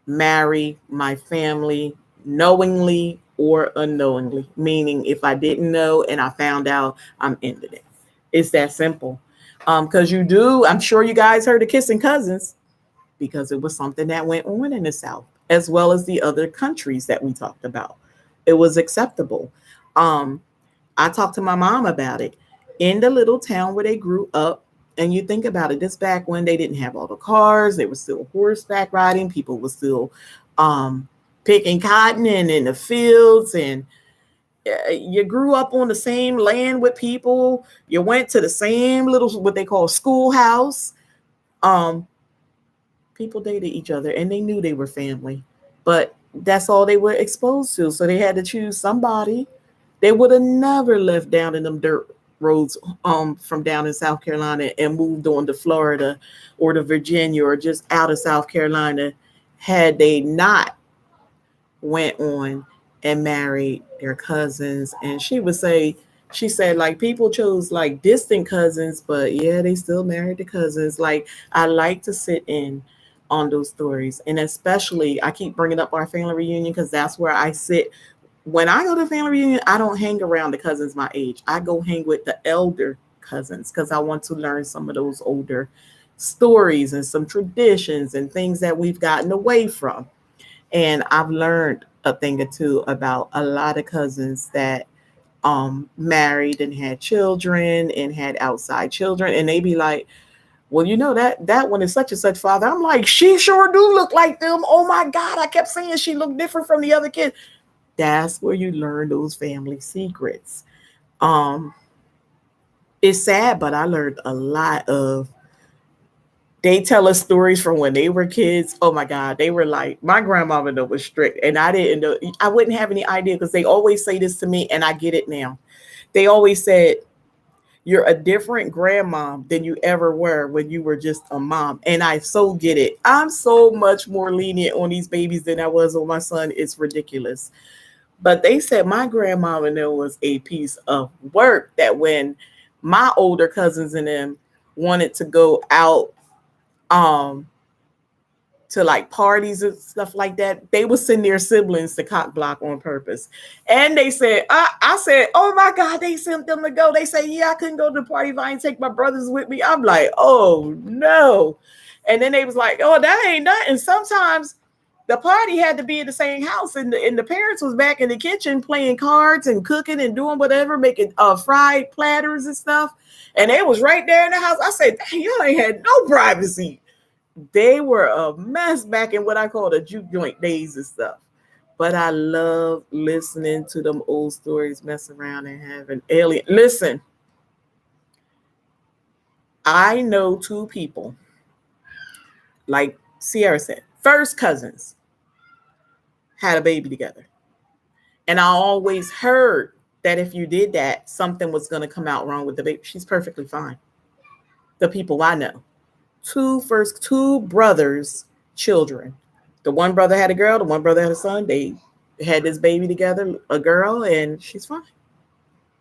marry my family knowingly or unknowingly. Meaning if I didn't know and I found out, I'm ending it. It's that simple. Because I'm sure you guys heard of kissing cousins because it was something that went on in the South, as well as the other countries that we talked about. It was acceptable. I talked to my mom about it in the little town where they grew up. And you think about it, this back when they didn't have all the cars, they were still horseback riding. People were still picking cotton in the fields. And you grew up on the same land with people. You went to the same little, what they call schoolhouse. People dated each other and they knew they were family. But that's all they were exposed to. So they had to choose somebody. They would have never left down in them dirt roads from down in South Carolina and moved on to Florida or to Virginia or just out of South Carolina had they not went on and married their cousins. And she said like people chose like distant cousins, but yeah, they still married the cousins. Like I like to sit in on those stories. And especially, I keep bringing up our family reunion because that's where I sit. When I go to family reunion, I don't hang around the cousins my age. I go hang with the elder cousins because I want to learn some of those older stories and some traditions and things that we've gotten away from. And I've learned a thing or two about a lot of cousins that married and had children and had outside children, and they be like, well, you know that one is such and such father. I'm like, she sure do look like them. Oh my God, I kept saying she looked different from the other kids. That's where you learn those family secrets. Um, it's sad, but I learned a lot of. They tell us stories from when they were kids. Oh my God, they were like, my grandmother though was strict, and I didn't know. I wouldn't have any idea because they always say this to me, and I get it now. They always said, you're a different grandmom than you ever were when you were just a mom. And I so get it. I'm so much more lenient on these babies than I was on my son. It's ridiculous. But they said my grandmama there was a piece of work that when my older cousins and them wanted to go out um to like parties and stuff like that, they would send their siblings to cock block on purpose. And they said, I said, oh my God, they sent them to go. They say, yeah, I couldn't go to the party if I didn't take my brothers with me. I'm like, oh no. And then they was like, oh, that ain't nothing. Sometimes the party had to be in the same house, and the parents was back in the kitchen playing cards and cooking and doing whatever, making fried platters and stuff. And they was right there in the house. I said, dang, y'all ain't had no privacy. They were a mess back in what I call the juke joint days and stuff. But I love listening to them old stories, mess around and have an alien. Listen, I know two people, like Sierra said, first cousins had a baby together. And I always heard that if you did that, something was going to come out wrong with the baby. She's perfectly fine. The people I know. Two brothers' children. The one brother had a girl, the one brother had a son. They had this baby together, a girl, and she's fine.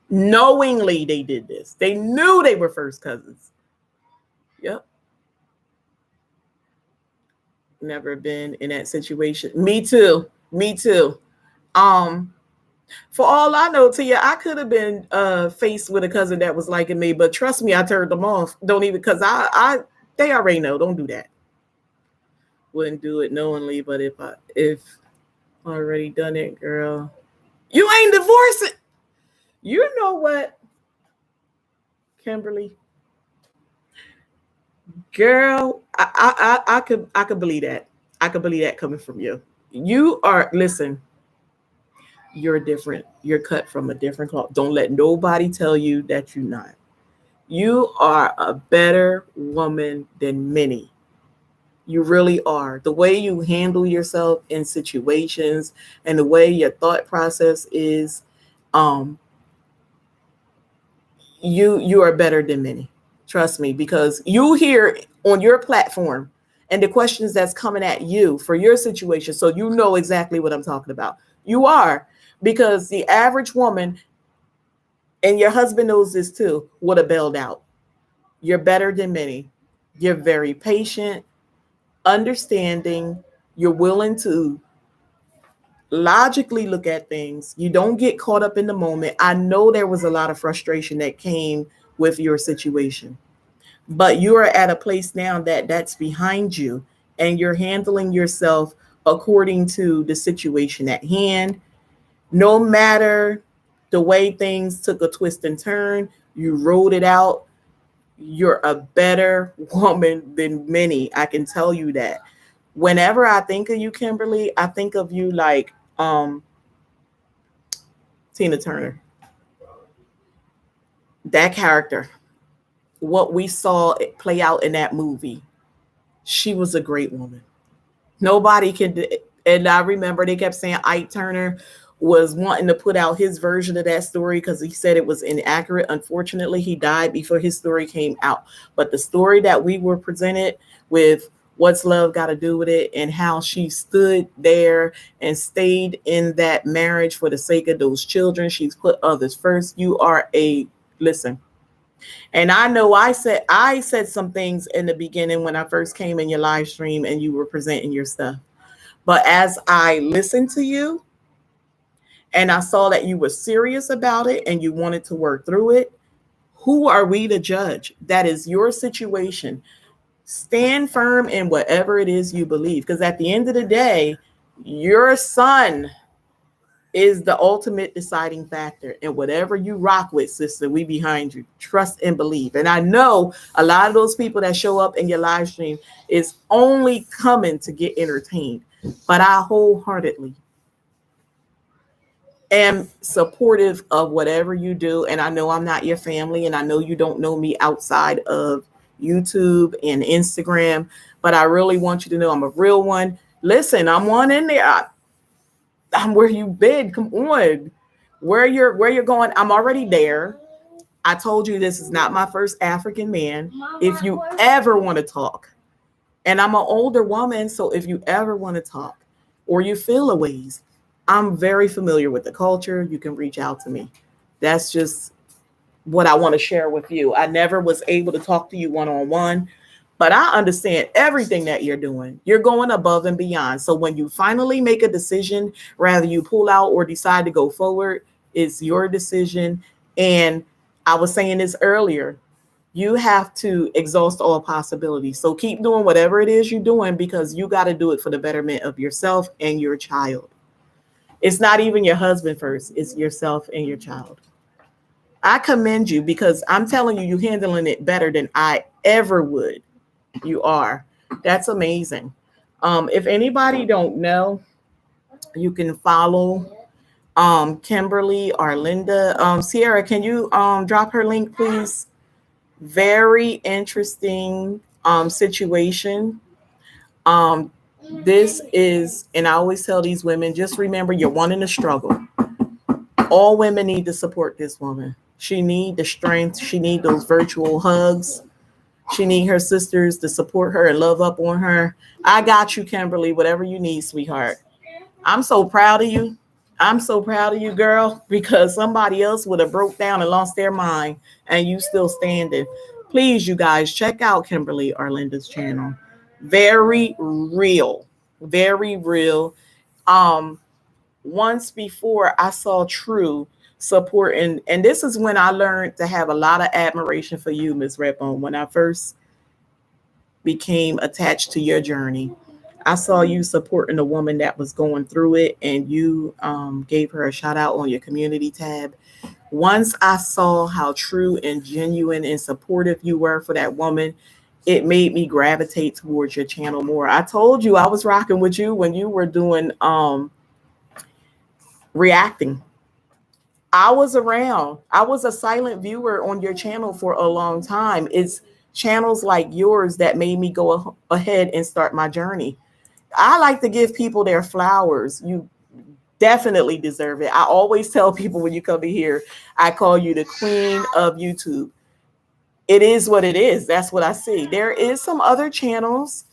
Knowingly they did this. They knew they were first cousins. Yep. Never been in that situation. Me too. For all I know, Tia, I could have been faced with a cousin that was liking me, but trust me, I turned them off. Don't even, because they already know. Don't do that. Wouldn't do it knowingly, but if already done it, girl, you ain't divorcing. You know what, Kimberly? Girl, I could believe that. I could believe that coming from you. You are, listen, you're different. You're cut from a different cloth. Don't let nobody tell you that you're not. You are a better woman than many. You really are. The way you handle yourself in situations and the way your thought process is, um, you are better than many. Trust me, because you hear on your platform and the questions that's coming at you for your situation, so you know exactly what I'm talking about. You are, because the average woman, and your husband knows this too, would have bailed out. You're better than many. You're very patient, understanding. You're willing to logically look at things. You don't get caught up in the moment. I know there was a lot of frustration that came with your situation, but you are at a place now that that's behind you, and you're handling yourself according to the situation at hand. No matter the way things took a twist and turn, you rode it out. You're a better woman than many. I can tell you that. Whenever I think of you, Kimberly, I think of you like Tina Turner. That character, what we saw it play out in that movie, she was a great woman. Nobody can. And I remember they kept saying Ike Turner was wanting to put out his version of that story because he said it was inaccurate. Unfortunately, he died before his story came out. But the story that we were presented with, what's love got to do with it, and how she stood there and stayed in that marriage for the sake of those children. She's put others first. You are a, listen, And I know I said some things in the beginning when I first came in your live stream and you were presenting your stuff. But as I listened to you and I saw that you were serious about it and you wanted to work through it, who are we to judge? That is your situation. Stand firm in whatever it is you believe. Because at the end of the day, your son is the ultimate deciding factor. And whatever you rock with, sister, we behind you. Trust and believe. And I know a lot of those people that show up in your live stream is only coming to get entertained. But I wholeheartedly am supportive of whatever you do. And I know I'm not your family, and I know you don't know me outside of YouTube and Instagram, but I really want you to know I'm a real one. Listen, I'm one in there. I'm where you've been. Come on. Where you're going, I'm already there. I told you this is not my first African man. If you ever want to talk, and I'm an older woman, so if you ever want to talk or you feel a ways, I'm very familiar with the culture. You can reach out to me. That's just what I want to share with you. I never was able to talk to you one-on-one, but I understand everything that you're doing. You're going above and beyond. So when you finally make a decision, rather you pull out or decide to go forward, it's your decision. And I was saying this earlier, you have to exhaust all possibilities. So keep doing whatever it is you're doing, because you got to do it for the betterment of yourself and your child. It's not even your husband first, it's yourself and your child. I commend you, because I'm telling you, you're handling it better than I ever would. You are. That's amazing. If anybody don't know, you can follow Kimberly or Linda. Sierra, can you drop her link, please? Very interesting situation. Um, this is, and I always tell these women, just remember you're one in the struggle. All women need to support this woman. She need the strength. She need those virtual hugs. She need her sisters to support her and love up on her. I got you, Kimberly, whatever you need, sweetheart. I'm so proud of you. I'm so proud of you, girl, because somebody else would have broke down and lost their mind, and you still standing. Please, you guys, check out Kimberly Arlinda's channel. Very real. Very real. Um, Once before I saw true support, and this is when I learned to have a lot of admiration for you, Miss Redbone. When I first became attached to your journey, I saw you supporting a woman that was going through it, and you gave her a shout out on your community tab. Once I saw how true and genuine and supportive you were for that woman, it made me gravitate towards your channel more. I told you I was rocking with you when you were doing reacting. I was around. I was a silent viewer on your channel for a long time. It's channels like yours that made me go ahead and start my journey. I like to give people their flowers. You definitely deserve it. I always tell people when you come in here, I call you the queen of YouTube. It is what it is. That's what I see. There is some other channels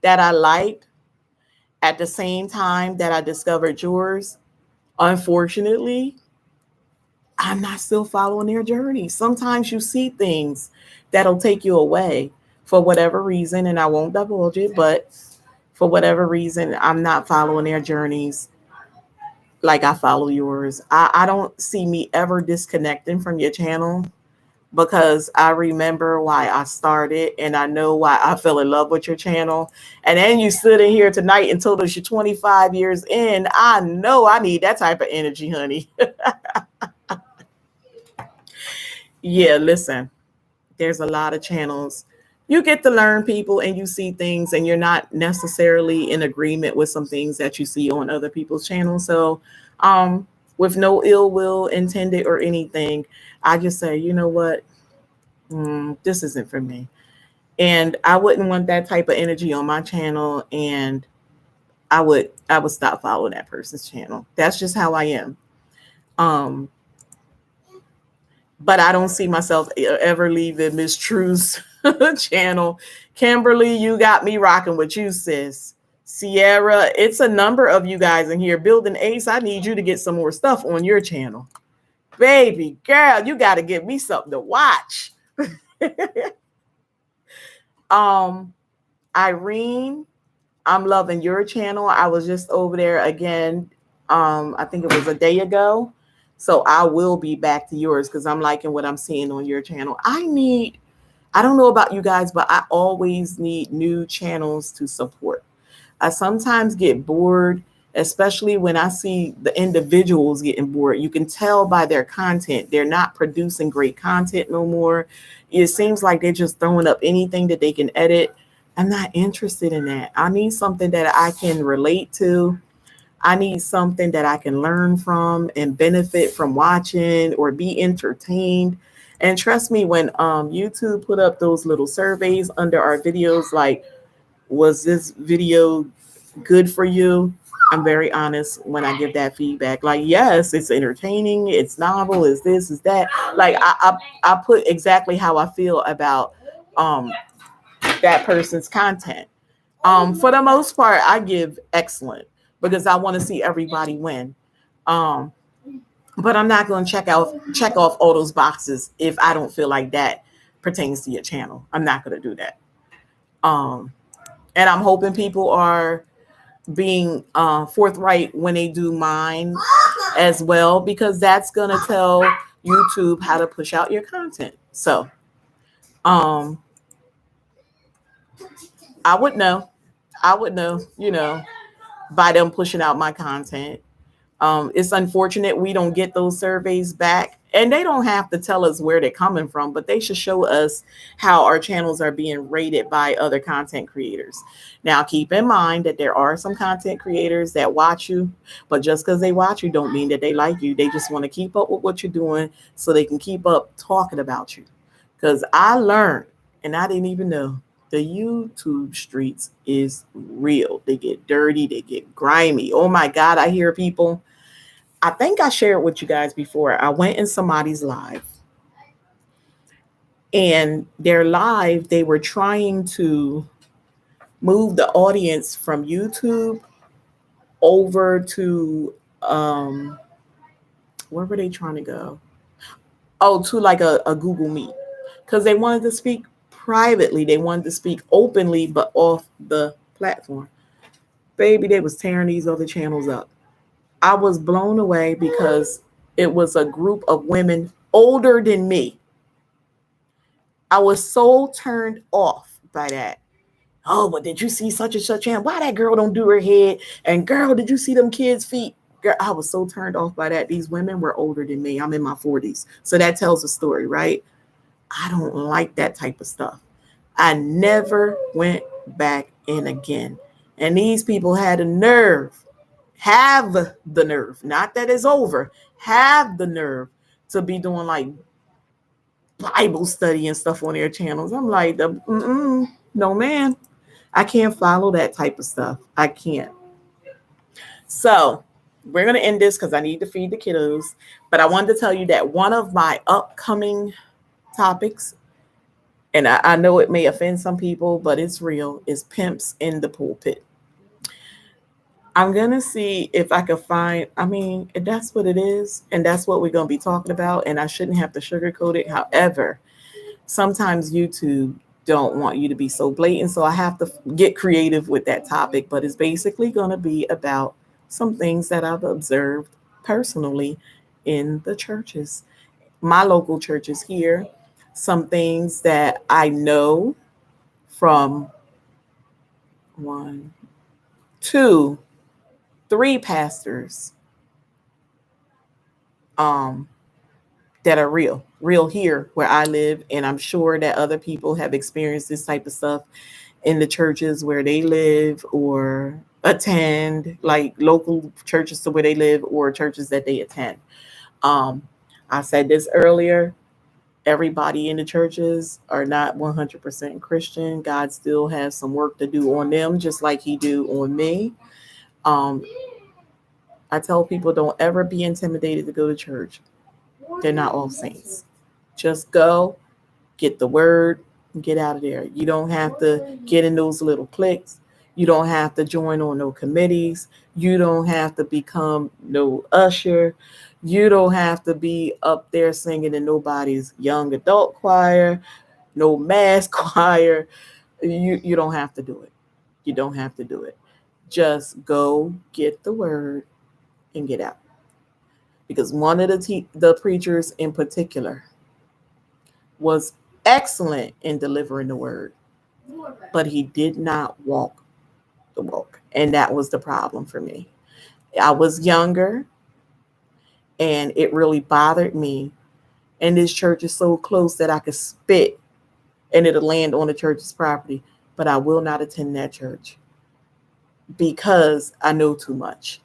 that I liked at the same time that I discovered yours. Unfortunately, I'm not still following their journey. Sometimes you see things that'll take you away for whatever reason, and I won't divulge it, but for whatever reason, I'm not following their journeys like I follow yours. I don't see me ever disconnecting from your channel, because I remember why I started, and I know why I fell in love with your channel. And then you stood in here tonight and told us you're 25 years in. I know I need that type of energy, honey. Yeah, listen, there's a lot of channels. You get to learn people and you see things, and you're not necessarily in agreement with some things that you see on other people's channels. So, with no ill will intended or anything, I just say, you know what? This isn't for me. And I wouldn't want that type of energy on my channel. And I would stop following that person's channel. That's just how I am. Um, but I don't see myself ever leaving Miss True's channel. Kimberly, you got me rocking with you, sis. Sierra, it's a number of you guys in here. Building Ace, I need you to get some more stuff on your channel. Baby girl, you got to give me something to watch. um, Irene, I'm loving your channel. I was just over there again. I think it was a day ago. So I will be back to yours because I'm liking what I'm seeing on your channel. I don't know about you guys, but I always need new channels to support. I sometimes get bored, especially when I see the individuals getting bored. You can tell by their content. They're not producing great content no more. It seems like they're just throwing up anything that they can edit. I'm not interested in that. I need something that I can relate to. I need something that I can learn from and benefit from watching or be entertained. And trust me, when YouTube put up those little surveys under our videos, like, was this video good for you? I'm very honest when I give that feedback. Like, yes, it's entertaining, it's novel, it's this, it's that. Like, I put exactly how I feel about um that person's content. For the most part, I give excellent because I want to see everybody win. Um, but I'm not going to check off all those boxes if I don't feel like that pertains to your channel. I'm not going to do that. Um, and I'm hoping people are being forthright when they do mine as well, because that's going to tell YouTube how to push out your content. So um, I would know. I would know, by them pushing out my content. It's unfortunate we don't get those surveys back, and they don't have to tell us where they're coming from, but they should show us how our channels are being rated by other content creators. Now, keep in mind that there are some content creators that watch you, but just because they watch you don't mean that they like you. They just want to keep up with what you're doing so they can keep up talking about you. Because I learned, and I didn't even know, the YouTube streets is real. They get dirty, they get grimy. Oh my God, I hear people. I think I shared with you guys before. I went in somebody's live, and their live, they were trying to move the audience from YouTube over to where were they trying to go? Oh, to like a Google Meet, because they wanted to speak privately. They wanted to speak openly, but off the platform. Baby, they was tearing these other channels up. I was blown away because it was a group of women older than me. I was so turned off by that. Oh, but did you see such and such? And why that girl don't do her head? And girl, did you see them kids' feet? Girl, I was so turned off by that. These women were older than me. I'm in my 40s. So that tells a story, right? I don't like that type of stuff. I never went back in again. And these people had a nerve, have the nerve, not that it's over, have the nerve to be doing like Bible study and stuff on their channels. I'm like, no, man, I can't follow that type of stuff. I can't. So we're going to end this because I need to feed the kiddos. But I wanted to tell you that one of my upcoming topics, and I know it may offend some people, but it's real, is pimps in the pulpit. I'm going to see if I can find, that's what it is. And that's what we're going to be talking about. And I shouldn't have to sugarcoat it. However, sometimes YouTube don't want you to be so blatant. So I have to get creative with that topic. But it's basically going to be about some things that I've observed personally in the churches, my local churches here. Some things that I know from 1, 2, 3 pastors that are real here where I live. And I'm sure that other people have experienced this type of stuff in the churches where they live or attend, like local churches to where they live or churches that they attend. I said this earlier. Everybody in the churches are not 100% Christian. God still has some work to do on them, just like he do on me. I tell people, don't ever be intimidated to go to church. They're not all saints. Just go, get the word, and get out of there. You don't have to get in those little cliques. You don't have to join on no committees. You don't have to become no usher. You don't have to be up there singing in nobody's young adult choir, no mass choir. You don't have to do it. You don't have to do it. Just go get the word and get out. Because one of the preachers in particular was excellent in delivering the word, but he did not walk the walk. And that was the problem for me. I was younger and it really bothered me. And this church is so close that I could spit and it'll land on the church's property. But I will not attend that church because I know too much.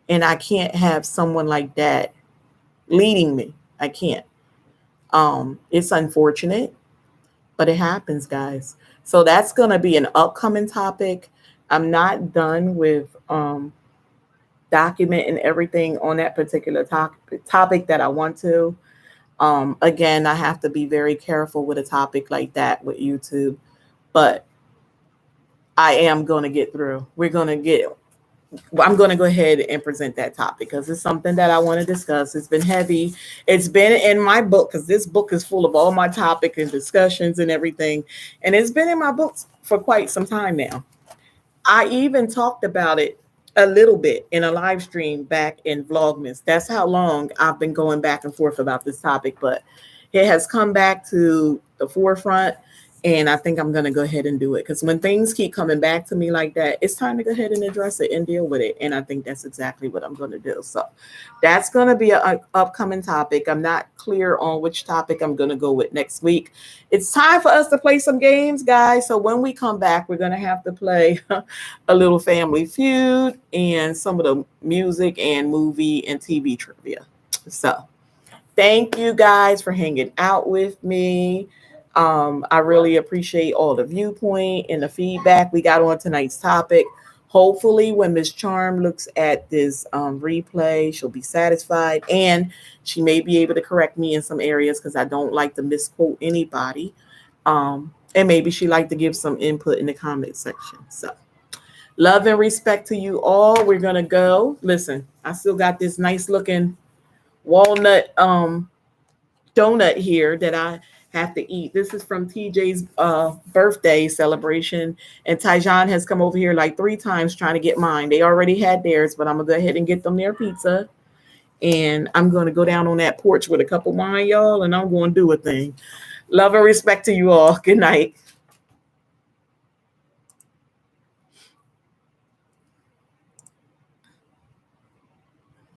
And I can't have someone like that leading me. I can't. It's unfortunate, but it happens, guys. So that's going to be an upcoming topic. I'm not done with documenting everything on that particular topic that I want to. Again, I have to be very careful with a topic like that with YouTube, but I am going to get through. I'm going to go ahead and present that topic because it's something that I want to discuss. It's been heavy. It's been in my book because this book is full of all my topics and discussions and everything. And it's been in my books for quite some time now. I even talked about it a little bit in a live stream back in Vlogmas. That's how long I've been going back and forth about this topic, but it has come back to the forefront. And I think I'm going to go ahead and do it because when things keep coming back to me like that, it's time to go ahead and address it and deal with it. And I think that's exactly what I'm going to do. So that's going to be an upcoming topic. I'm not clear on which topic I'm going to go with next week. It's time for us to play some games, guys. So when we come back, we're going to have to play a little Family Feud and some of the music and movie and TV trivia. So thank you guys for hanging out with me. I really appreciate all the viewpoint and the feedback we got on tonight's topic. Hopefully, when Miss Charm looks at this replay, she'll be satisfied and she may be able to correct me in some areas because I don't like to misquote anybody. And maybe she'd like to give some input in the comment section. So, love and respect to you all. We're going to go. Listen, I still got this nice looking walnut donut here that I have to eat. This is from TJ's birthday celebration, and Tyjon has come over here like 3 times trying to get mine. They already had theirs, but I'm gonna go ahead and get them their pizza, and I'm gonna go down on that porch with a cup of wine, y'all, and I'm gonna do a thing. Love and respect to you all. Good night.